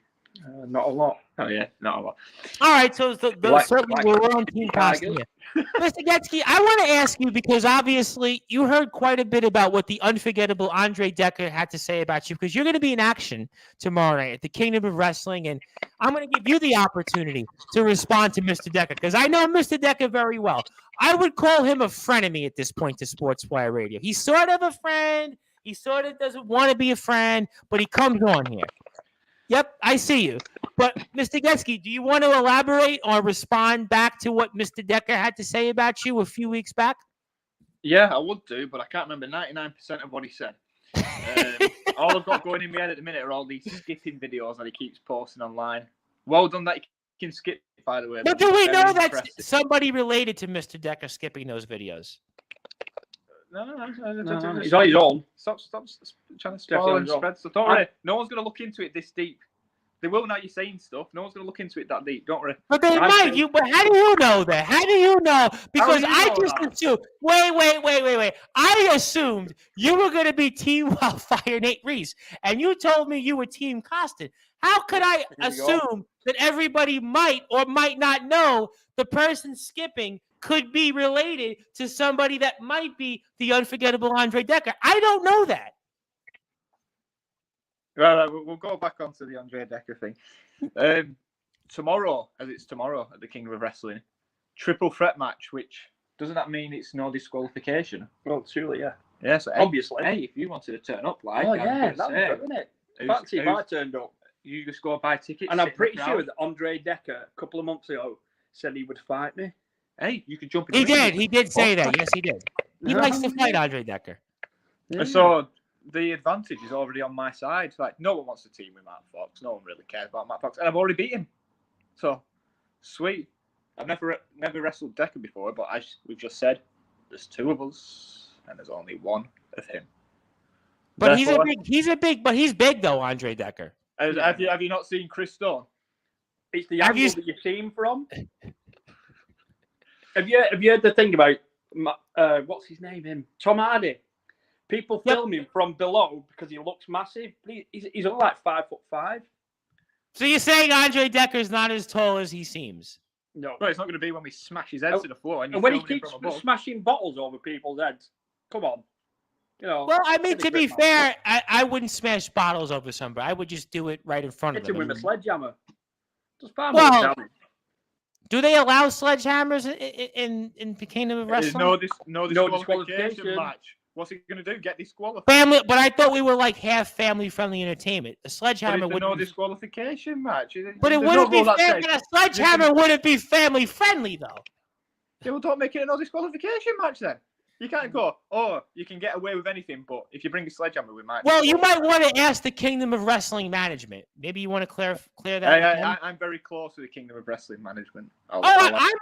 Speaker 2: Not a lot.
Speaker 4: Oh yeah, not a lot.
Speaker 1: All right, so certainly
Speaker 2: like
Speaker 1: we're on Team Costin here. Mr. Getski, I want to ask you because obviously you heard quite a bit about what the unforgettable Andre Decker had to say about you because you're going to be in action tomorrow night at the Kingdom of Wrestling, and I'm going to give you the opportunity to respond to Mr. Decker because I know Mr. Decker very well. I would call him a frenemy at this point to Sportswire Radio. He's sort of a friend. He sort of doesn't want to be a friend, but he comes on here. Yep, I see you. But, Mr. Getski, do you want to elaborate or respond back to what Mr. Decker had to say about you a few weeks back?
Speaker 4: Yeah, I would do, but I can't remember 99% of what he said. All I've got going in my head at the minute are all these skipping videos that he keeps posting online. Well done that he can skip, by the way.
Speaker 1: But do we
Speaker 4: Very
Speaker 1: know that
Speaker 4: impressive.
Speaker 1: somebody related to Mr. Decker skipping those videos?
Speaker 4: No.
Speaker 2: He's on his own.
Speaker 4: Stop trying to
Speaker 2: Definitely
Speaker 4: spoil and
Speaker 2: not.
Speaker 4: spread stuff. Don't worry. No one's going to look into it this deep. They will now you're saying stuff. No one's going to look into it that deep. Don't worry.
Speaker 1: But they
Speaker 2: I
Speaker 1: might.
Speaker 2: think-
Speaker 1: But how do you know that? How do you know? Because
Speaker 4: do you
Speaker 1: I
Speaker 4: know
Speaker 1: just
Speaker 4: that?
Speaker 1: assumed. Wait. I assumed you were going to be Team Wildfire Nate Reese, and you told me you were Team Costin. How could I
Speaker 2: Here we go.
Speaker 1: assume that everybody might or might not know the person skipping could be related to somebody that might be the unforgettable Andre Decker? I don't know that.
Speaker 4: Right, we'll go back onto the Andre Decker thing. Tomorrow, as it's tomorrow at the Kingdom of Wrestling, triple threat match, which doesn't that mean it's no disqualification?
Speaker 2: Well, surely, yeah.
Speaker 4: Yeah, so
Speaker 2: Obviously.
Speaker 4: Hey, if you wanted to turn up, like,
Speaker 2: Oh,
Speaker 4: I'm
Speaker 2: yeah,
Speaker 4: gonna
Speaker 2: that'd be
Speaker 4: say,
Speaker 2: good, wouldn't it?
Speaker 4: who's-
Speaker 2: Fancy if I
Speaker 4: who's-
Speaker 2: turned up.
Speaker 4: you just go buy tickets.
Speaker 2: And I'm
Speaker 4: sit in the
Speaker 2: pretty
Speaker 4: crowd.
Speaker 2: sure that Andre Decker, a couple of months ago, said he would fight me.
Speaker 4: Hey, you could jump in.
Speaker 1: He
Speaker 4: the ring.
Speaker 1: did. He did say that. Yes, he did. He likes to fight Andre Decker.
Speaker 2: Yeah.
Speaker 4: So the advantage is already on my side. Like, no one wants to team with Matt Fox. No one really cares about Matt Fox, and I've already beat him. So sweet. I've never wrestled Decker before, but as we've just said, there's two of us, and there's only one of him.
Speaker 1: But
Speaker 4: Therefore,
Speaker 1: but he's big though, Andre Decker.
Speaker 4: Have you not seen Chris Stone?
Speaker 2: It's the
Speaker 1: Have
Speaker 2: angle
Speaker 1: you-
Speaker 2: that you see him from. Have you heard the thing about what's his name? Tom Hardy. People
Speaker 1: Yep.
Speaker 2: film him from below because he looks massive. But he's only like 5'5".
Speaker 1: So you're saying Andre Decker's not as tall as he seems?
Speaker 2: No.
Speaker 4: Well, it's not going to be when we smash his head to the floor.
Speaker 2: And when he
Speaker 4: filming him
Speaker 2: keeps
Speaker 4: from above.
Speaker 2: smashing bottles over people's heads, come on. You know.
Speaker 1: Well, I mean,
Speaker 2: get a
Speaker 1: to be
Speaker 2: grip, man.
Speaker 1: fair, I wouldn't smash bottles over somebody. I would just do it right in front of
Speaker 2: Hit him
Speaker 1: them.
Speaker 2: with a sledgehammer. Just far
Speaker 1: Well,
Speaker 2: more damage.
Speaker 1: Do they allow sledgehammers in the Kingdom of
Speaker 4: There's
Speaker 1: Wrestling?
Speaker 4: no
Speaker 2: disqualification.
Speaker 4: disqualification match. What's he going to do? Get disqualified?
Speaker 1: Family, but I thought we were like half family-friendly entertainment. A
Speaker 4: But
Speaker 1: sledgehammer
Speaker 4: it's a
Speaker 1: would.
Speaker 4: no disqualification match.
Speaker 1: But it
Speaker 4: There's
Speaker 1: wouldn't
Speaker 4: no
Speaker 1: be
Speaker 4: rule that
Speaker 1: fair.
Speaker 4: says-
Speaker 1: But a sledgehammer wouldn't be family-friendly though.
Speaker 4: Yeah, well, don't make it a no disqualification match then. You can't go, oh, you can get away with anything, but if you bring a sledgehammer, we might.
Speaker 1: Well, you might want to ask the Kingdom of Wrestling management. Maybe you want to clear that. with them.
Speaker 4: I'm very close to the Kingdom of Wrestling management.
Speaker 1: I'm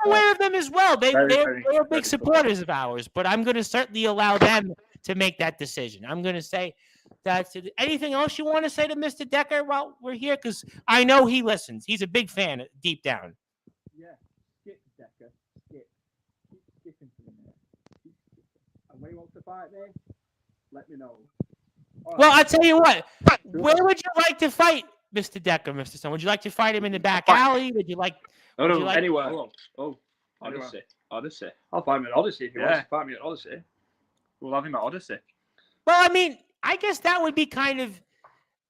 Speaker 1: aware of them as well. They're
Speaker 4: very
Speaker 1: big
Speaker 4: very
Speaker 1: supporters of ours, but I'm going to certainly allow them to make that decision. I'm going to say, That's it. Anything else you want to say to Mr. Decker while we're here? Because I know he listens. He's a big fan deep down.
Speaker 4: Yeah, skip Decker, skip. Keep skipping for a minute. And when he wants to fight me, let me know.
Speaker 1: Well, I'll tell you what. Where would you like to fight Mr. Decker, Mr. Stone? Would you like to fight him in the back alley? Would you like...
Speaker 4: anywhere. Odyssey.
Speaker 2: I'll fight him at Odyssey if you want to fight me at Odyssey.
Speaker 4: We'll have him at Odyssey.
Speaker 1: Well, I mean, I guess that would be kind of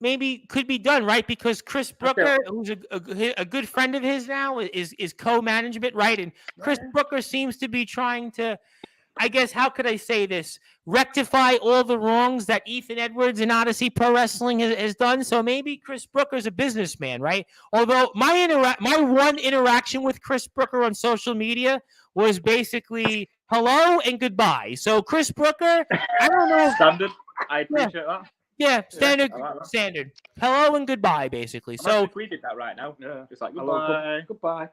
Speaker 1: maybe could be done, right? Because Chris Brooker, who's a good friend of his now, is co-management, right? And Chris Brooker seems to be trying to, I guess, how could I say this? Rectify all the wrongs that Ethan Edwards and Odyssey Pro Wrestling has done. So maybe Chris Brooker's a businessman, right? Although my one interaction with Chris Brooker on social media was basically hello and goodbye. So Chris Brooker, I don't know.
Speaker 4: Standard. I appreciate that.
Speaker 1: Yeah, standard.
Speaker 4: I like that.
Speaker 1: Standard. Hello and goodbye, basically. So
Speaker 4: if we did that right now.
Speaker 2: Yeah.
Speaker 4: Just like
Speaker 2: Hello,
Speaker 4: goodbye.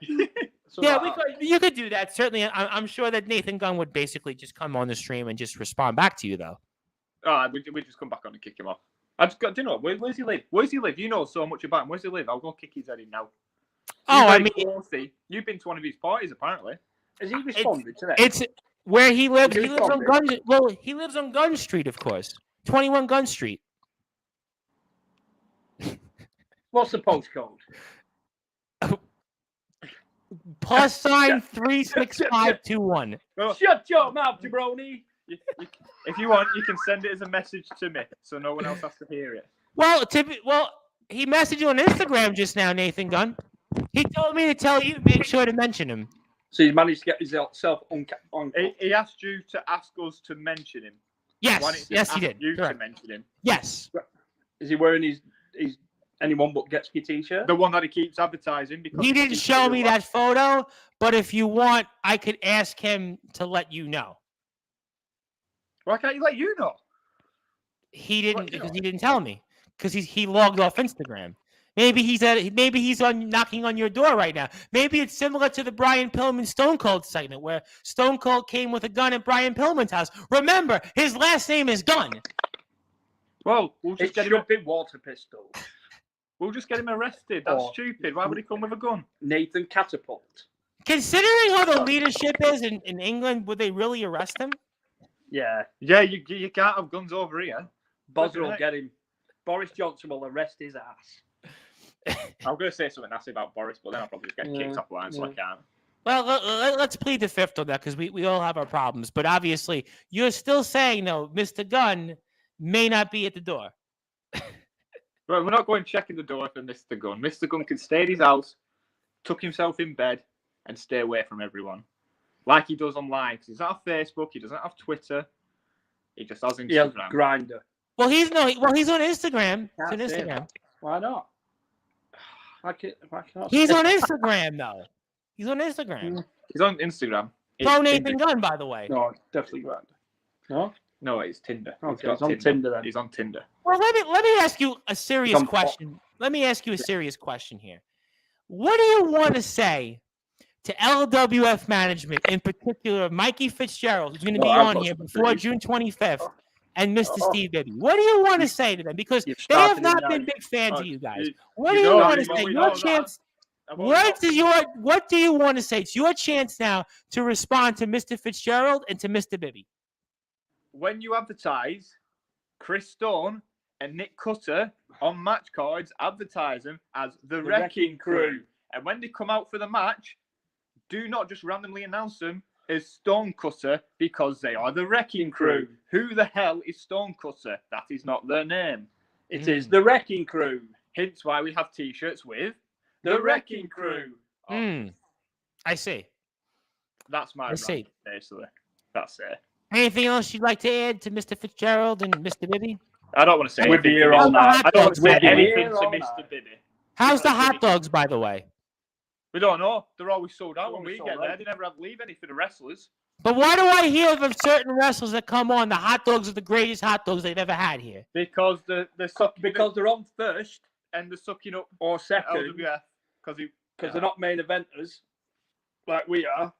Speaker 2: So
Speaker 1: yeah, you could do that. Certainly, I'm sure that Nathan Gunn would basically just come on the stream and just respond back to you, though.
Speaker 4: We just come back on and kick him off. I just got. Do you know where's he live? Where's he live? You know so much about him. Where's he live? I'll go kick his head in now. You've been to one of his parties apparently.
Speaker 2: Has he responded to that?
Speaker 1: It's where he lives.
Speaker 2: He
Speaker 1: He lives on Gun. Well, he lives on Gun Street, of course. 21 Gun Street.
Speaker 2: What's the postcode?
Speaker 1: +sign 36521.
Speaker 2: Shut your mouth, jabroni.
Speaker 4: If you want, you can send it as a message to me, so no one else has to hear it.
Speaker 1: Well, he messaged you on Instagram just now, Nathan Gunn. He told me to tell you, make sure to mention him.
Speaker 2: So he's managed to get himself on.
Speaker 4: He asked you to ask us to mention him.
Speaker 1: Yes, yes, he did.
Speaker 4: You
Speaker 1: Correct.
Speaker 4: to mention him.
Speaker 1: Yes.
Speaker 2: Is he wearing his anyone but Getski t-shirt?
Speaker 4: The one that he keeps advertising. Because
Speaker 1: He didn't show me that photo, but if you want, I could ask him to let you know.
Speaker 4: Why can't you let you know?
Speaker 1: He didn't because he didn't tell me because he logged off Instagram. Maybe he's knocking on your door right now. Maybe it's similar to the Brian Pillman Stone Cold segment where Stone Cold came with a gun at Brian Pillman's house. Remember, his last name is Gunn.
Speaker 4: Well, we'll just get him
Speaker 2: a big water pistol.
Speaker 4: We'll just get him arrested. That's stupid. Why would he come with a gun?
Speaker 2: Nathan Catapult.
Speaker 1: Considering how the leadership is in England, would they really arrest him?
Speaker 2: Yeah.
Speaker 4: Yeah, you can't have guns over here.
Speaker 2: Bozza will get him. Boris Johnson will arrest his ass.
Speaker 4: I'm going to say something nasty about Boris, but then I'll probably just get kicked off the line, so I can't.
Speaker 1: Well, let's plead the fifth on that because we all have our problems. But obviously, you're still saying, though, Mr. Gunn may not be at the door.
Speaker 4: Right, we're not going checking the door for Mr. Gunn. Mr. Gunn can stay at his house, tuck himself in bed, and stay away from everyone. Like he does online. Because he's not on Facebook, he doesn't have Twitter. He just has Instagram.
Speaker 2: He has Grindr.
Speaker 1: Well, he's on Instagram. It's on Instagram.
Speaker 2: Why not? Why can't
Speaker 1: He's on Instagram, though. He's on Instagram.
Speaker 4: He's on Instagram.
Speaker 1: Pro Nathan Gunn, by the way.
Speaker 2: No, definitely Grindr. No?
Speaker 4: No, it's Tinder.
Speaker 2: Okay, he's on Tinder then.
Speaker 4: He's on Tinder.
Speaker 1: Well, let me ask you a serious question. Let me ask you a serious question here. What do you want to say to LWF management, in particular Mikey Fitzgerald, who's going to be on here before June 25th, and Mr. Steve Bibby? What do you want to say to them? Because they have not been big fans of you guys. What do you want to say? Your chance. What do you want to say? It's your chance now to respond to Mr. Fitzgerald and to Mr. Bibby.
Speaker 4: When you advertise Chris Stone and Nick Cutter on match cards, advertise them as the Wrecking Crew. And when they come out for the match, do not just randomly announce them as Stone Cutter because they are the Wrecking Crew. Who the hell is Stone Cutter? That is not their name.
Speaker 2: It is the Wrecking Crew.
Speaker 4: Hence why we have T-shirts with the Wrecking Crew.
Speaker 1: I see.
Speaker 4: That's my
Speaker 1: see.
Speaker 4: Basically. That's it.
Speaker 1: Anything else you'd like to add to Mr. Fitzgerald and Mr. Bibby?
Speaker 4: I don't want to say
Speaker 2: We'll be here all night.
Speaker 4: I don't want to say anything to Mr. Bibby.
Speaker 1: How's the hot dogs, by the way?
Speaker 4: We don't know. They're always sold out when we get there. They never leave any for the wrestlers.
Speaker 1: But why do I hear of certain wrestlers that come on? The hot dogs are the greatest hot dogs they've ever had here.
Speaker 4: Because they're
Speaker 2: on first
Speaker 4: and they're sucking up
Speaker 2: or second.
Speaker 4: LWF
Speaker 2: because they're not main eventers like we are.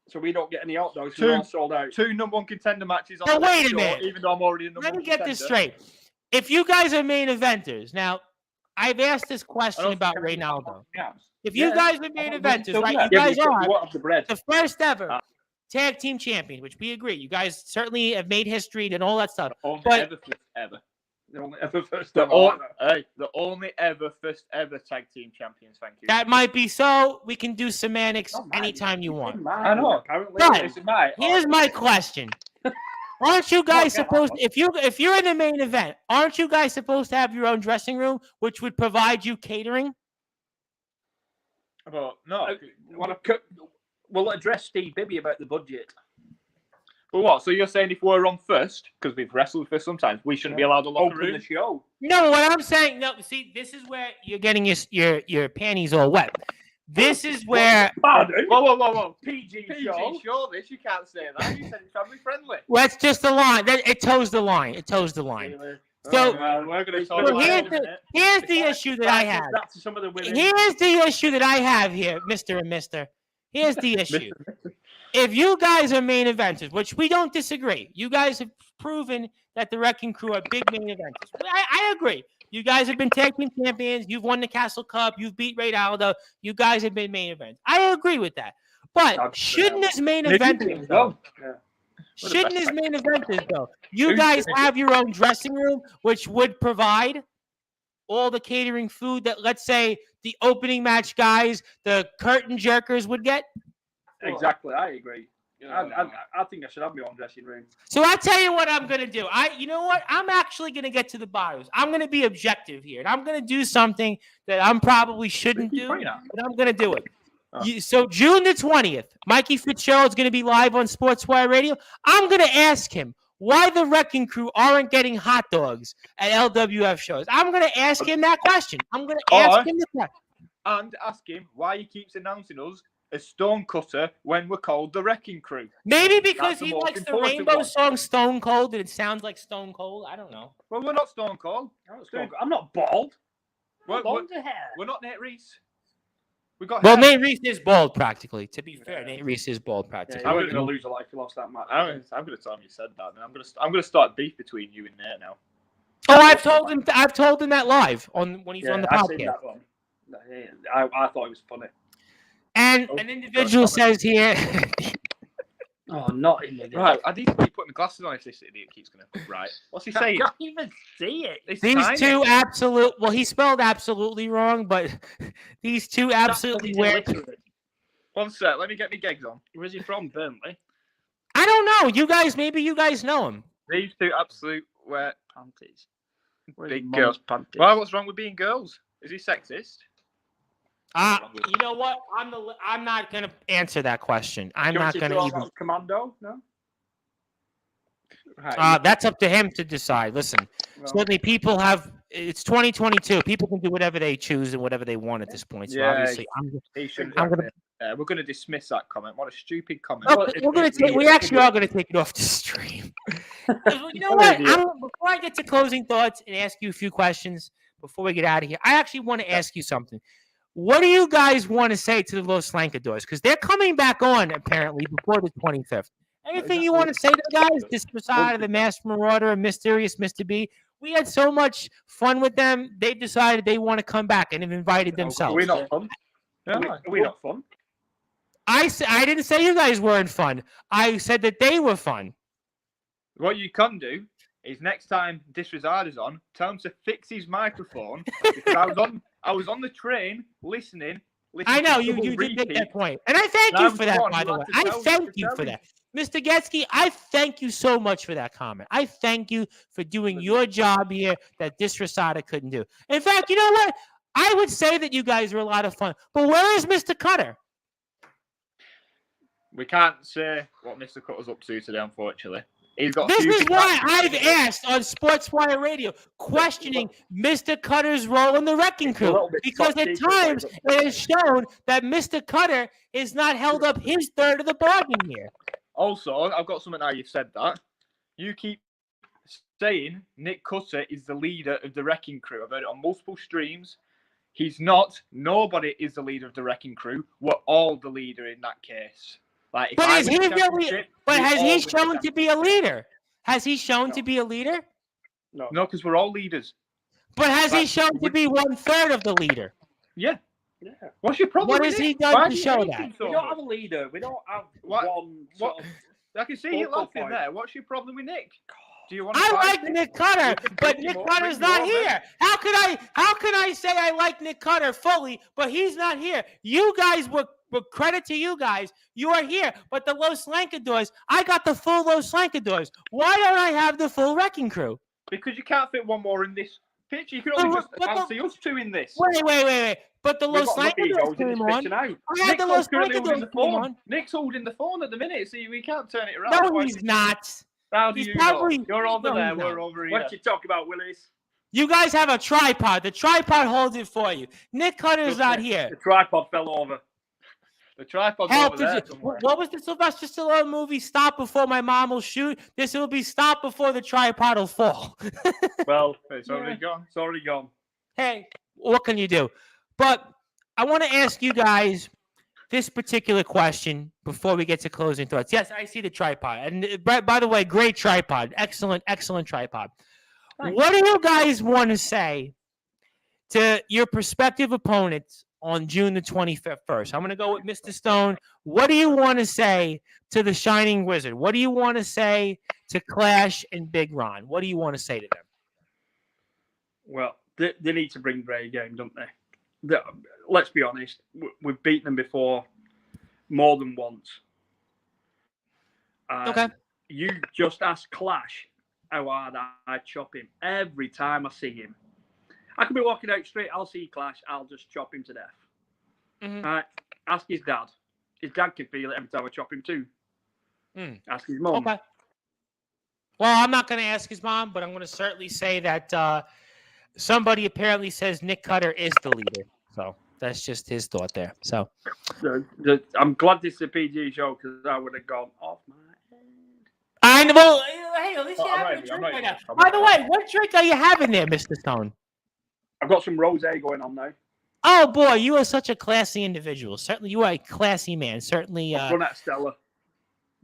Speaker 2: So we don't get any hot dogs. They're all sold out.
Speaker 4: 2 number 1 contender matches on
Speaker 1: now,
Speaker 4: the
Speaker 1: wait a
Speaker 4: show,
Speaker 1: minute.
Speaker 4: even though I'm already in number 1
Speaker 1: Let me get this straight. if you guys are main eventers, now I've asked this question about Reynaldo. If you guys are main eventers, right? You guys are the first ever tag team champion, which we agree. You guys certainly have made history and all that stuff.
Speaker 4: The only ever first ever tag team champions. Thank you.
Speaker 1: That might be so. We can do semantics anytime you want.
Speaker 4: I know. Apparently,
Speaker 1: but here's my question. Aren't you guys supposed to, if you're in the main event, aren't you guys supposed to have your own dressing room, which would provide you catering?
Speaker 4: Well, no.
Speaker 2: We'll address Steve Bibby about the budget.
Speaker 4: But what? So you're saying if we're on first, because we've wrestled first sometimes, we shouldn't be allowed a locker room?
Speaker 2: The show.
Speaker 1: No, what I'm saying, see, this is where you're getting your panties all wet. This is where.
Speaker 2: Pardon?
Speaker 4: Whoa.
Speaker 2: PG
Speaker 4: show. This you can't say that. You said it's family friendly.
Speaker 1: Well, it's just the line. It toes the line. So
Speaker 4: we're going to talk
Speaker 1: here's the issue that I have. Here's the issue that I have here, Mr. and Mr. Here's the issue. If you guys are main eventers, which we don't disagree, you guys have proven that the Wrecking Crew are big main eventers. I agree. You guys have been tag team champions. You've won the Castle Cup. You've beat Reynaldo. You guys have been main events. I agree with that. But shouldn't as main eventers though? Shouldn't as main eventers though? You guys have your own dressing room, which would provide all the catering food that, let's say, the opening match guys, the curtain jerkers would get?
Speaker 2: Exactly, I agree. I think I should have my own dressing room.
Speaker 1: So I'll tell you what I'm going to do. You know what? I'm actually going to get to the bottom. I'm going to be objective here, and I'm going to do something that I'm probably shouldn't do, but I'm going to do it. So June the 20th, Mikey Fitzgerald's going to be live on Sportswire Radio. I'm going to ask him why the Wrecking Crew aren't getting hot dogs at LWF shows. I'm going to ask him that question. I'm going to ask him the question.
Speaker 4: And ask him why he keeps announcing us as Stone Cutter when we're called the Wrecking Crew.
Speaker 1: Maybe because he likes the Rainbow song Stone Cold and it sounds like Stone Cold. I don't know.
Speaker 4: Well, we're not Stone Cold.
Speaker 2: I'm not bald.
Speaker 4: We're not Nate Reese.
Speaker 1: Nate Reese is bald practically. To be fair, Nate Reese is bald practically.
Speaker 2: Yeah, I'm going to lose a life if you lost that match.
Speaker 4: I'm going to tell him you said that. I'm going to start beef between you and Nate now.
Speaker 1: Oh, I've told him that live when he's on the podcast.
Speaker 2: Seen that one. I thought it was funny.
Speaker 1: And an individual says here.
Speaker 2: Oh, not in the
Speaker 4: right. I need to be putting my glasses on if this idiot keeps going to. Right. What's he saying?
Speaker 2: I can't even see it.
Speaker 1: These two absolute. Well, he spelled absolutely wrong, but these two absolutely weird.
Speaker 4: One sec. Let me get my gigs on.
Speaker 2: Where's he from? Burnley.
Speaker 1: I don't know. Maybe you guys know him.
Speaker 4: These two absolute wet
Speaker 2: panties.
Speaker 4: Big girls. Panties. Well, what's wrong with being girls? Is he sexist?
Speaker 1: You know what? I'm not gonna answer that question. I'm not gonna even.
Speaker 2: Commando? No.
Speaker 1: That's up to him to decide. Listen, certainly people have. It's 2022. People can do whatever they choose and whatever they want at this point. So obviously,
Speaker 4: we're going to dismiss that comment. What a stupid comment.
Speaker 1: We actually are going to take it off the stream. You know what? Before I get to closing thoughts and ask you a few questions before we get out of here, I actually want to ask you something. What do you guys want to say to the Los Slankadors? Because they're coming back on, apparently, before the 25th. Anything you want to say to the guys? This beside of the Masked Marauder and Mysterious Mr. B. We had so much fun with them. They've decided they want to come back and have invited themselves.
Speaker 2: We're not fun. We're not fun.
Speaker 1: I didn't say you guys weren't fun. I said that they were fun.
Speaker 4: What you can do is next time Disregard is on, tell him to fix his microphone. Because I was on the train listening.
Speaker 1: I know you did make that point, and I thank you for that. By the way, I thank you for that, Mr. Getski. I thank you so much for that comment. I thank you for doing your job here that Disresada couldn't do. In fact, you know what? I would say that you guys were a lot of fun. But where is Mr. Cutter?
Speaker 4: We can't say what Mr. Cutter's up to today, unfortunately.
Speaker 1: This is why I've asked on Sportswire Radio, questioning Mr. Cutter's role in the Wrecking Crew. Because at times it has shown that Mr. Cutter has not held up his third of the bargain here.
Speaker 4: Also, I've got something now you've said that. You keep saying Nick Cutter is the leader of the Wrecking Crew. I've heard it on multiple streams. He's not. Nobody is the leader of the Wrecking Crew. We're all the leader in that case. Like,
Speaker 1: but has he really? But has he shown to be a leader? Has he shown to be a leader?
Speaker 2: No.
Speaker 4: No, because we're all leaders.
Speaker 1: But has he shown to be 1/3 of the leader?
Speaker 4: Yeah.
Speaker 2: Yeah.
Speaker 4: What's your problem?
Speaker 1: What
Speaker 4: with
Speaker 1: has
Speaker 4: it?
Speaker 1: he done
Speaker 4: Why
Speaker 1: to
Speaker 4: do you
Speaker 1: show
Speaker 4: hate
Speaker 1: that?
Speaker 4: him so
Speaker 2: We don't
Speaker 4: much?
Speaker 2: have a leader. We don't have
Speaker 4: What-
Speaker 2: one sort of.
Speaker 4: I can see you
Speaker 2: focal
Speaker 4: laughing
Speaker 2: point.
Speaker 4: there. What's your problem with Nick? Do you want?
Speaker 1: I
Speaker 4: to
Speaker 1: like Nick Cutter, but
Speaker 4: bring
Speaker 1: Nick
Speaker 4: him up,
Speaker 1: Cutter's
Speaker 4: bring him
Speaker 1: not
Speaker 4: over.
Speaker 1: here. How can I say I like Nick Cutter fully, but he's not here? You guys were credit to you guys. You are here, but the Los Lankadors, I got the full Los Lankadors. Why don't I have the full Wrecking Crew?
Speaker 4: Because you can't fit one more in this picture. You can only just fancy us two in this.
Speaker 1: Wait. But the
Speaker 2: We've
Speaker 1: Los
Speaker 2: got enough
Speaker 1: Lankadors
Speaker 2: egos in this
Speaker 1: came on.
Speaker 2: picture now.
Speaker 1: I had the Los
Speaker 4: currently holding the
Speaker 1: Lankadors came
Speaker 4: phone.
Speaker 1: on.
Speaker 4: Nick's holding the phone at the minute, so we can't turn it around.
Speaker 1: No, he's not.
Speaker 4: How do
Speaker 1: He's
Speaker 4: you
Speaker 1: probably-
Speaker 4: know? You're over
Speaker 1: no,
Speaker 4: there,
Speaker 1: he's
Speaker 4: we're
Speaker 1: not.
Speaker 4: over here.
Speaker 2: What you talk about, Willis?
Speaker 1: You guys have a tripod. The tripod holds it for you. Nick Cutter's not here.
Speaker 2: The tripod fell over.
Speaker 4: The tripod's
Speaker 1: Help
Speaker 4: over there
Speaker 1: is
Speaker 4: somewhere.
Speaker 1: what was the Sylvester Stallone movie? Stop before my mom will shoot. This will be stop before the tripod will fall.
Speaker 2: Well,
Speaker 4: It's already gone.
Speaker 2: It's already gone.
Speaker 1: Hey, what can you do? But I want to ask you guys this particular question before we get to closing thoughts. Yes, I see the tripod. And by the way, great tripod. Excellent tripod.
Speaker 2: Thanks.
Speaker 1: What do you guys want to say to your prospective opponents on June the 25th first? I'm going to go with Mr. Stone. What do you want to say to the Shining Wizard? What do you want to say to Clash and Big Ron? What do you want to say to them?
Speaker 2: Well, they need to bring Ray game, don't they? Let's be honest. We've beaten them before more than once.
Speaker 1: Okay.
Speaker 2: You just ask Clash how hard I chop him every time I see him. I could be walking out straight. I'll see Clash. I'll just chop him to death.
Speaker 1: Mm-hmm.
Speaker 2: All right. Ask his dad. His dad can feel it every time I chop him too. Ask his mum.
Speaker 1: Okay. Well, I'm not going to ask his mom, but I'm going to certainly say that somebody apparently says Nick Cutter is the leader. So that's just his thought there. So
Speaker 2: I'm glad this is a PG show because I would have gone off my head.
Speaker 1: I know. Hey, at least you
Speaker 4: I'm
Speaker 1: have a
Speaker 4: not
Speaker 1: drink
Speaker 4: even-
Speaker 1: right now.
Speaker 4: I'm
Speaker 1: By
Speaker 4: not
Speaker 1: the
Speaker 4: even-
Speaker 1: way, what drink are you having there, Mr. Stone?
Speaker 2: I've got some rosé going on now.
Speaker 1: Oh boy, you are such a classy individual. Certainly, you are a classy man. Certainly.
Speaker 2: Brunette Stella.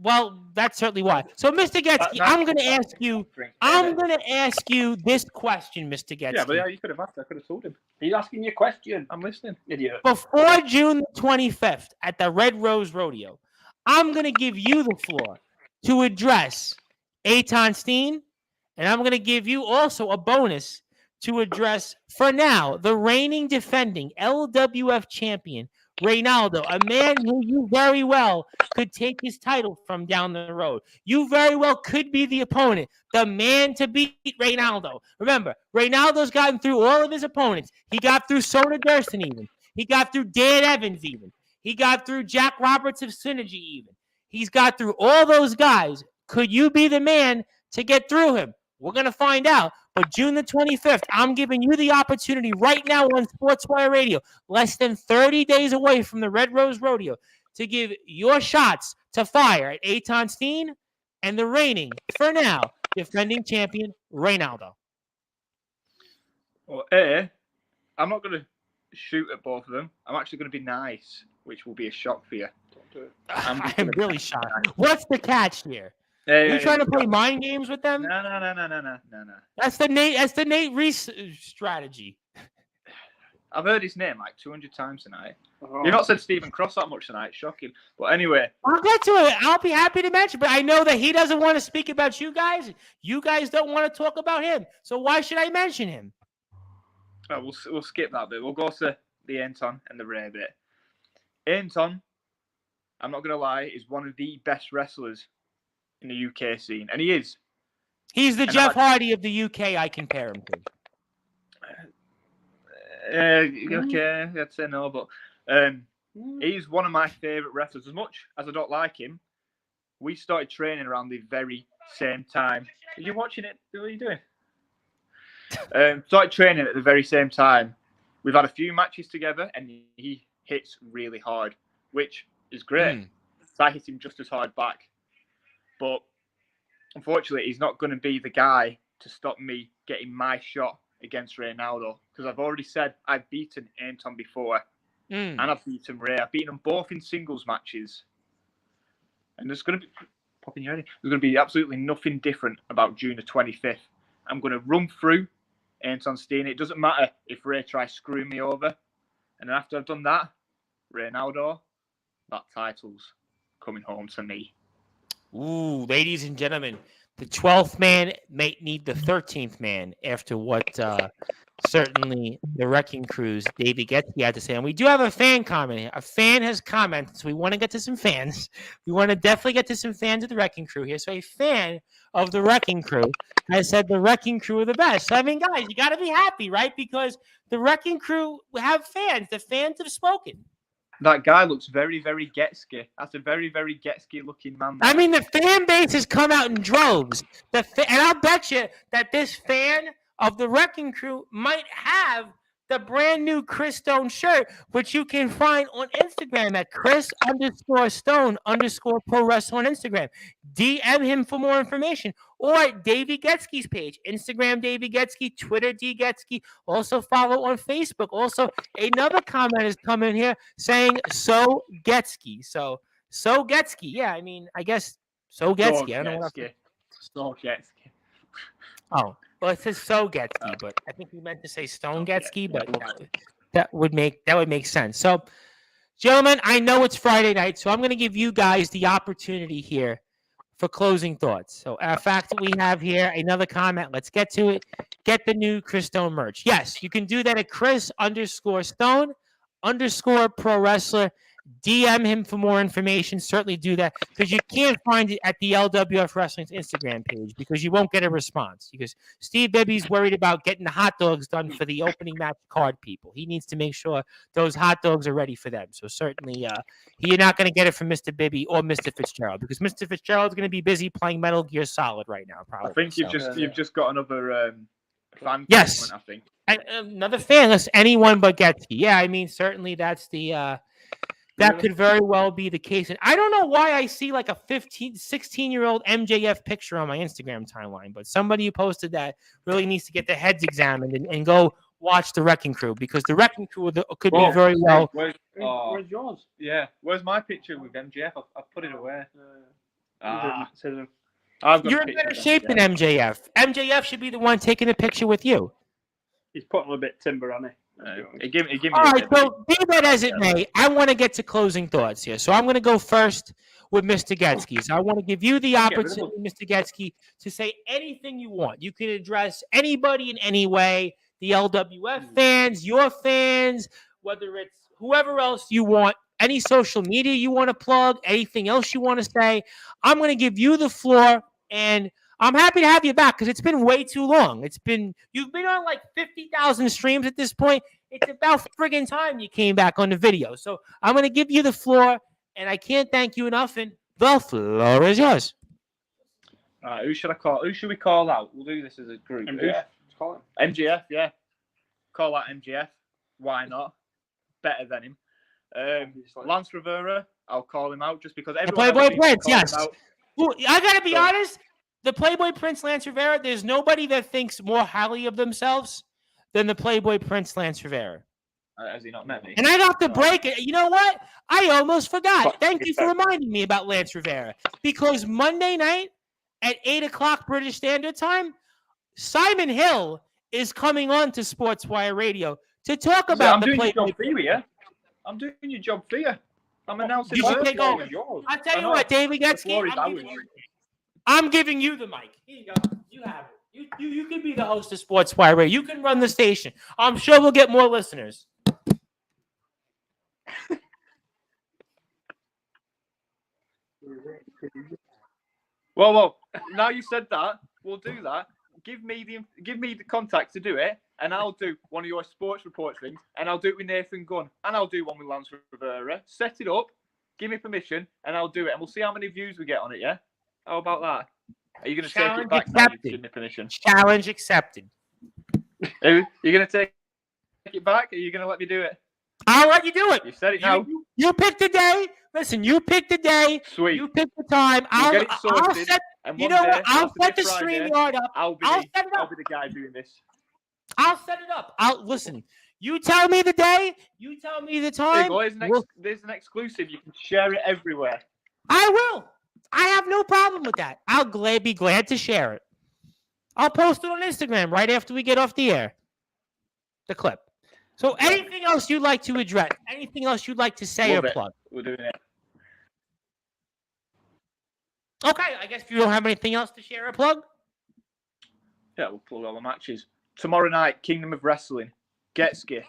Speaker 1: Well, that's certainly why. So, Mr. Getski, I'm going to ask you. I'm going to ask you this question, Mr. Getski.
Speaker 4: Yeah, but yeah, you could have asked. I could have told him.
Speaker 2: He's asking you a question.
Speaker 4: I'm listening.
Speaker 2: Idiot.
Speaker 1: Before June 25th at the Red Rose Rodeo, I'm going to give you the floor to address Eitan Steen, and I'm going to give you also a bonus to address, for now, the reigning defending LWF champion, Reynaldo, a man who you very well could take his title from down the road. You very well could be the opponent, the man to beat Reynaldo. Remember, Reynaldo's gotten through all of his opponents. He got through Sona Durston even. He got through Dan Evans even. He got through Jack Roberts of Synergy even. He's got through all those guys. Could you be the man to get through him? We're going to find out. But June the 25th, I'm giving you the opportunity right now on Sportswire Radio, less than 30 days away from the Red Rose Rodeo, to give your shots to fire at Eitan Steen and the reigning, for now, defending champion, Reynaldo.
Speaker 4: Well, I'm not going to shoot at both of them. I'm actually going to be nice, which will be a shock for you.
Speaker 1: I'm really shocked. What's the catch here? Are you trying to play mind games with them?
Speaker 4: No.
Speaker 1: That's the Nate Reese strategy.
Speaker 4: I've heard his name like 200 times tonight.
Speaker 2: Oh.
Speaker 4: You've not said Stephen Cross that much tonight. Shocking. But anyway.
Speaker 1: I'll get to it. I'll be happy to mention, but I know that he doesn't want to speak about you guys. You guys don't want to talk about him. So why should I mention him?
Speaker 4: Oh, we'll skip that bit. We'll go to the Anton and the Ray bit. Anton, I'm not going to lie, is one of the best wrestlers in the UK scene. And he is.
Speaker 1: He's the Jeff Hardy of the UK, I compare him to.
Speaker 4: Okay, I'd say no, but he's one of my favourite wrestlers. As much as I don't like him, we started training around the very same time. Are you watching it? What are you doing? Started training at the very same time. We've had a few matches together, and he hits really hard, which is great. So I hit him just as hard back. But unfortunately, he's not going to be the guy to stop me getting my shot against Reynaldo, because I've already said I've beaten Anton before, and I've beaten Ray. I've beaten them both in singles matches, and there's going to be absolutely nothing different about June the 25th. I'm going to run through Anton Steen. It doesn't matter if Ray tries screwing me over. And then after I've done that, Ronaldo, that title's coming home to me.
Speaker 1: Ooh, ladies and gentlemen, the 12th man may need the 13th man after what certainly the Wrecking Crew's Davey Getski had to say. And we do have a fan comment here. A fan has commented, so we want to get to some fans. We want to definitely get to some fans of the Wrecking Crew here. So a fan of the Wrecking Crew has said the Wrecking Crew are the best. So, I mean, guys, you got to be happy, right? Because the Wrecking Crew have fans. The fans have spoken.
Speaker 4: That guy looks very, very Getski. That's a very, very Getski-looking man.
Speaker 1: I mean, the fan base has come out in droves. And I'll bet you that this fan of the Wrecking Crew might have the brand new Chris Stone shirt, which you can find on Instagram at Chris_Stone_Pro Wrestling on Instagram. DM him for more information. Or at Davey Getski's page. Instagram Davey Getski, Twitter D Getski. Also follow on Facebook. Also, another comment has come in here saying so Getski. So Getski. Yeah, I mean, I guess so Getski. I don't know what else.
Speaker 4: So Getski.
Speaker 1: Oh. Well, it says so Getski, but I think we meant to say Stone Getski, but that would make sense. So, gentlemen, I know it's Friday night, so I'm going to give you guys the opportunity here for closing thoughts. So, a fact that we have here, another comment. Let's get to it. Get the new Chris Stone merch. Yes, you can do that at Chris_Stone_Pro Wrestler. DM him for more information. Certainly do that because you can't find it at the LWF Wrestling's Instagram page because you won't get a response because Steve Bibby's worried about getting the hot dogs done for the opening match card people. He needs to make sure those hot dogs are ready for them. So certainly you're not going to get it from Mr. Bibby or Mr. Fitzgerald because Mr. Fitzgerald's going to be busy playing Metal Gear Solid right now. Probably.
Speaker 4: I think you've just got another fan.
Speaker 1: Yes,
Speaker 4: comment, I think
Speaker 1: another fan list. Anyone but Getski. Yeah, I mean certainly that's the. That could very well be the case. And I don't know why I see like a 16-year-old MJF picture on my Instagram timeline, but somebody who posted that really needs to get their heads examined and go watch the Wrecking Crew because the Wrecking Crew could be very well.
Speaker 2: Where's yours?
Speaker 4: Yeah. Where's my picture with MJF? I've put it away.
Speaker 1: You're in better shape than MJF. MJF should be the one taking a picture with you.
Speaker 2: He's putting a bit timber on it.
Speaker 4: Give me
Speaker 1: all right, so be that as it may, I want to get to closing thoughts here. So I'm going to go first with Mr. Getski. So I want to give you the opportunity, Mr. Getski, to say anything you want. You can address anybody in any way, the LWF fans, your fans, whether it's whoever else you want, any social media you want to plug, anything else you want to say. I'm going to give you the floor, and I'm happy to have you back because it's been way too long. You've been on like 50,000 streams at this point. It's about friggin' time you came back on the video. So I'm going to give you the floor, and I can't thank you enough, and the floor is yours.
Speaker 4: All right, who should I call? Who should we call out? We'll do this as a group.
Speaker 2: MJF. Call him.
Speaker 4: MJF, yeah. Call out MJF. Why not? Better than him. Lance Rivera, I'll call him out just because everyone.
Speaker 1: The Playboy Prince, yes. Ooh, I got to be honest. The Playboy Prince Lance Rivera, there's nobody that thinks more highly of themselves than the Playboy Prince Lance Rivera.
Speaker 4: Has he not met me?
Speaker 1: And I got to break it. You know what? I almost forgot. Thank you for reminding me about Lance Rivera. Because Monday night at 8 o'clock British Standard Time, Simon Hill is coming on to Sportswire Radio to talk about the Playboy Prince.
Speaker 4: I'm doing your job for you. I'm announcing.
Speaker 1: You should take over. I'll tell you what, Davey Getski, I'm giving you the mic. Here you go. You have it. You can be the host of Sportswire Radio. You can run the station. I'm sure we'll get more listeners.
Speaker 4: Well. Now you said that, we'll do that. Give me the contact to do it, and I'll do one of your sports reports things, and I'll do it with Nathan Gunn, and I'll do one with Lance Rivera. Set it up. Give me permission, and I'll do it, and we'll see how many views we get on it. Yeah. How about that? Are you going to take it back? Give me permission.
Speaker 1: Challenge accepted.
Speaker 4: Are you going to take it back? Or are you going to let me do it?
Speaker 1: I'll let you do it.
Speaker 4: You said it now.
Speaker 1: You pick the day. Listen, you pick the day.
Speaker 4: Sweet.
Speaker 1: You pick the time.
Speaker 4: I'll get it sorted.
Speaker 1: I'll set the StreamYard up.
Speaker 4: I'll be the guy doing this.
Speaker 1: I'll set it up. Listen. You tell me the day. You tell me the time.
Speaker 4: There's an exclusive. You can share it everywhere.
Speaker 1: I will. I have no problem with that. I'll be glad to share it. I'll post it on Instagram right after we get off the air. The clip. So anything else you'd like to address? Anything else you'd like to say
Speaker 4: Love
Speaker 1: or
Speaker 4: it.
Speaker 1: plug?
Speaker 4: We're doing it.
Speaker 1: Okay, I guess you don't have anything else to share or plug?
Speaker 4: Yeah, we'll plug all the matches. Tomorrow night, Kingdom of Wrestling. Getski.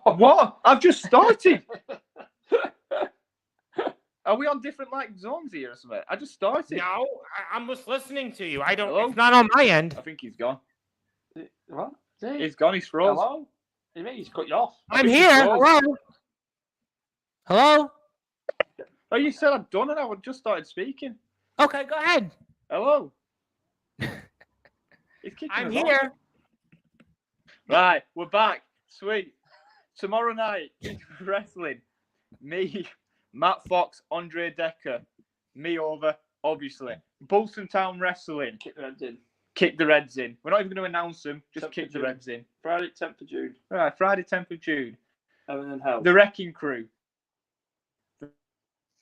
Speaker 4: What? I've just started. Are we on different zones here or something? I just started.
Speaker 1: No, I'm just listening to you. I don't.
Speaker 4: Hello?
Speaker 1: It's not on my end.
Speaker 4: I think he's gone.
Speaker 2: What? See?
Speaker 4: He's gone. He's froze.
Speaker 2: Hello? You mean he's cut you off?
Speaker 1: I'm
Speaker 4: think he's
Speaker 1: here.
Speaker 4: froze.
Speaker 1: Hello. Hello.
Speaker 4: Oh, you said I'm done and I just started speaking.
Speaker 1: Okay, go ahead.
Speaker 4: Hello. He's kicking
Speaker 1: I'm
Speaker 4: us off.
Speaker 1: here.
Speaker 4: Right, we're back. Sweet. Tomorrow night, wrestling. Me, Matt Fox, Andre Decker. Me over, obviously. Bolton Town Wrestling.
Speaker 2: Kick the heads in.
Speaker 4: Kick the Reds in. We're not even going to announce them. Just
Speaker 2: 10th
Speaker 4: kick
Speaker 2: of
Speaker 4: the
Speaker 2: June.
Speaker 4: Reds in.
Speaker 2: Friday, 10th of June.
Speaker 4: Right, Friday, 10th of June.
Speaker 2: Heaven and Hell.
Speaker 4: The Wrecking Crew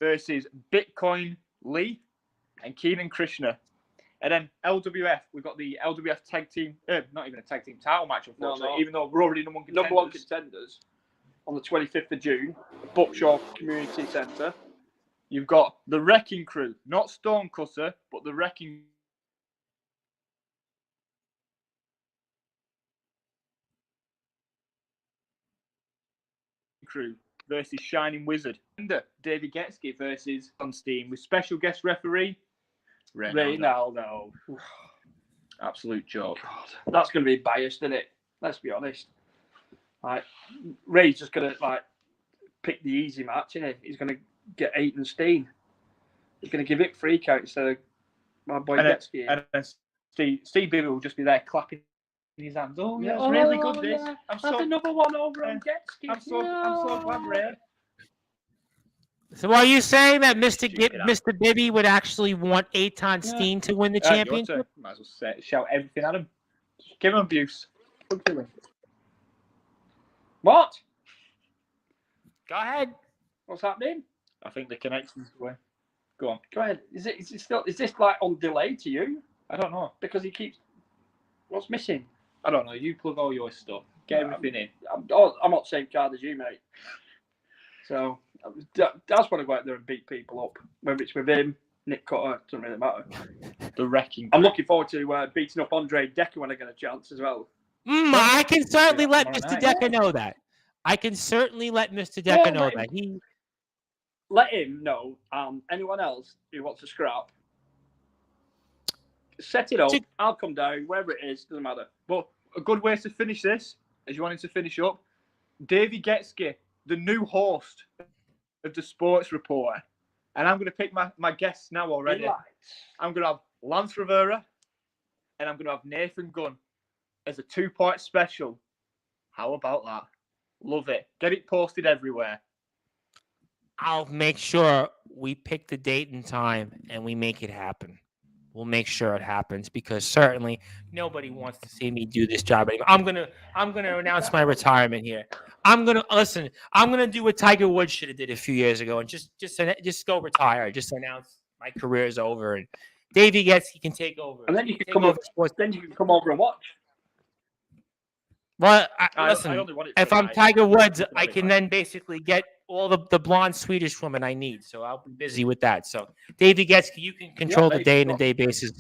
Speaker 4: versus Bitcoin Lee and Keenan Krishna. And then LWF, we've got the LWF tag team, not even a tag team title match, unfortunately,
Speaker 2: No.
Speaker 4: even though we're already number one contenders.
Speaker 2: Number one contenders on the 25th of June, Buckshaw Community Centre.
Speaker 4: You've got the Wrecking Crew, not Stonecutter, but the Wrecking Crew versus Shining Wizard. And Davey Getski versus Constantine with special guest referee Reynaldo. Absolute joke.
Speaker 2: God, that's going to be biased, isn't it? Let's be honest. Like, Ray's just going to pick the easy match, isn't he? He's going to get Steen. He's going to give it freak out instead of my boy Getski.
Speaker 4: And then Steve Bibby will just be there clapping his hands. Oh, yeah, it's really good, this.
Speaker 2: Yeah.
Speaker 4: I'm
Speaker 2: That's
Speaker 4: so,
Speaker 2: another one over on Getski.
Speaker 4: I'm so glad, Ray.
Speaker 1: So are you saying that Mr.
Speaker 4: Check it out.
Speaker 1: Mr. Bibby would actually want Eitan Steen to win the championship?
Speaker 4: Might as well shout everything at him. Just give him abuse.
Speaker 2: What?
Speaker 1: Go ahead.
Speaker 2: What's happening?
Speaker 4: I think the connection's going. Go on.
Speaker 2: Go ahead. Is this like on delay to you?
Speaker 4: I don't know.
Speaker 2: Because he keeps. What's missing?
Speaker 4: I don't know. You plug all your stuff. Get everything in.
Speaker 2: I'm on the same card as you, mate. So that's when I go out there and beat people up. Whether it's with him, Nick Cutter, doesn't really matter.
Speaker 4: The Wrecking.
Speaker 2: I'm looking forward to beating up Andre Decker when I get a chance as well.
Speaker 1: I can certainly let
Speaker 4: tomorrow
Speaker 1: Mr.
Speaker 4: night.
Speaker 1: Decker know that. I can certainly let Mr. Decker know that.
Speaker 2: Let him know, and anyone else who wants to scrap, set it up. I'll come down, wherever it is, doesn't matter.
Speaker 4: But a good way to finish this, as you wanted to finish up, Davey Getski, the new host of the Sports Reporter. And I'm going to pick my guests now already.
Speaker 2: Relax.
Speaker 4: I'm going to have Lance Rivera and I'm going to have Nathan Gunn as a 2-part special. How about that? Love it. Get it posted everywhere.
Speaker 1: I'll make sure we pick the date and time and we make it happen. We'll make sure it happens because certainly nobody wants to see me do this job anymore. I'm gonna announce my retirement here. I'm gonna do what Tiger Woods should have did a few years ago and just go retire. Just announce my career is over and Davey he can take over.
Speaker 2: And then you can come over. Then you can come over and watch.
Speaker 1: Well,
Speaker 2: I
Speaker 1: listen.
Speaker 2: only want it
Speaker 1: If
Speaker 2: for
Speaker 1: I'm
Speaker 2: tonight.
Speaker 1: Tiger Woods, I can then basically get all the blonde Swedish woman I need. So I'll be busy with that. So Davey Getski, you can control the day-to-day basis.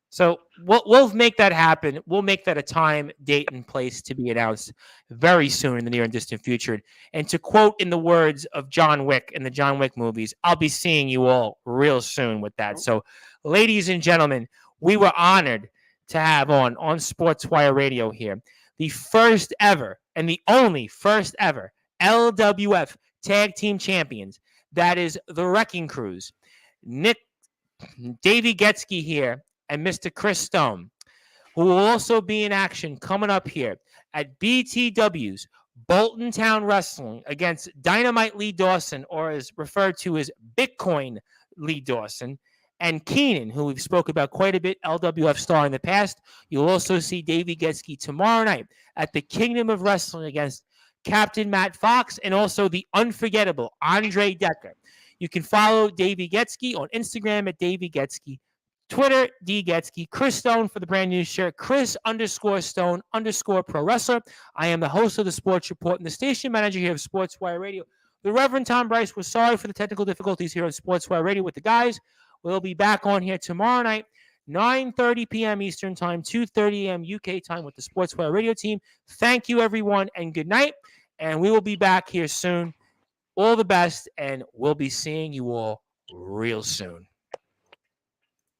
Speaker 1: So we'll make that happen. We'll make that a time, date, and place to be announced very soon in the near and distant future. And to quote in the words of John Wick in the John Wick movies, I'll be seeing you all real soon with that. So, ladies and gentlemen, we were honored to have on Sportzwire Radio here the first ever and the only first ever LWF Tag Team Champions. That is the Wrecking Crews. Davey Getski here and Mr. Chris Stone, who will also be in action coming up here at BTW's Bolton Town Wrestling against Dynamite Lee Dawson, or is referred to as Bitcoin Lee Dawson, and Keenan, who we've spoke about quite a bit, LWF star in the past. You'll also see Davey Getski tomorrow night at the Kingdom of Wrestling against Captain Matt Fox and also the unforgettable Andre Decker. You can follow Davey Getski on Instagram at Davey Getski. Twitter, D Getski. Chris Stone for the brand new shirt. Chris_Stone_Pro Wrestler. I am the host of the Sports Report and the station manager here of Sportswire Radio. The Reverend Tom Bryce was sorry for the technical difficulties here on Sportswire Radio with the guys. We'll be back on here tomorrow night, 9:30 p.m. Eastern Time, 2:30 a.m. UK time with the Sportswire Radio team. Thank you, everyone, and good night. And we will be back here soon. All the best, and we'll be seeing you all real soon.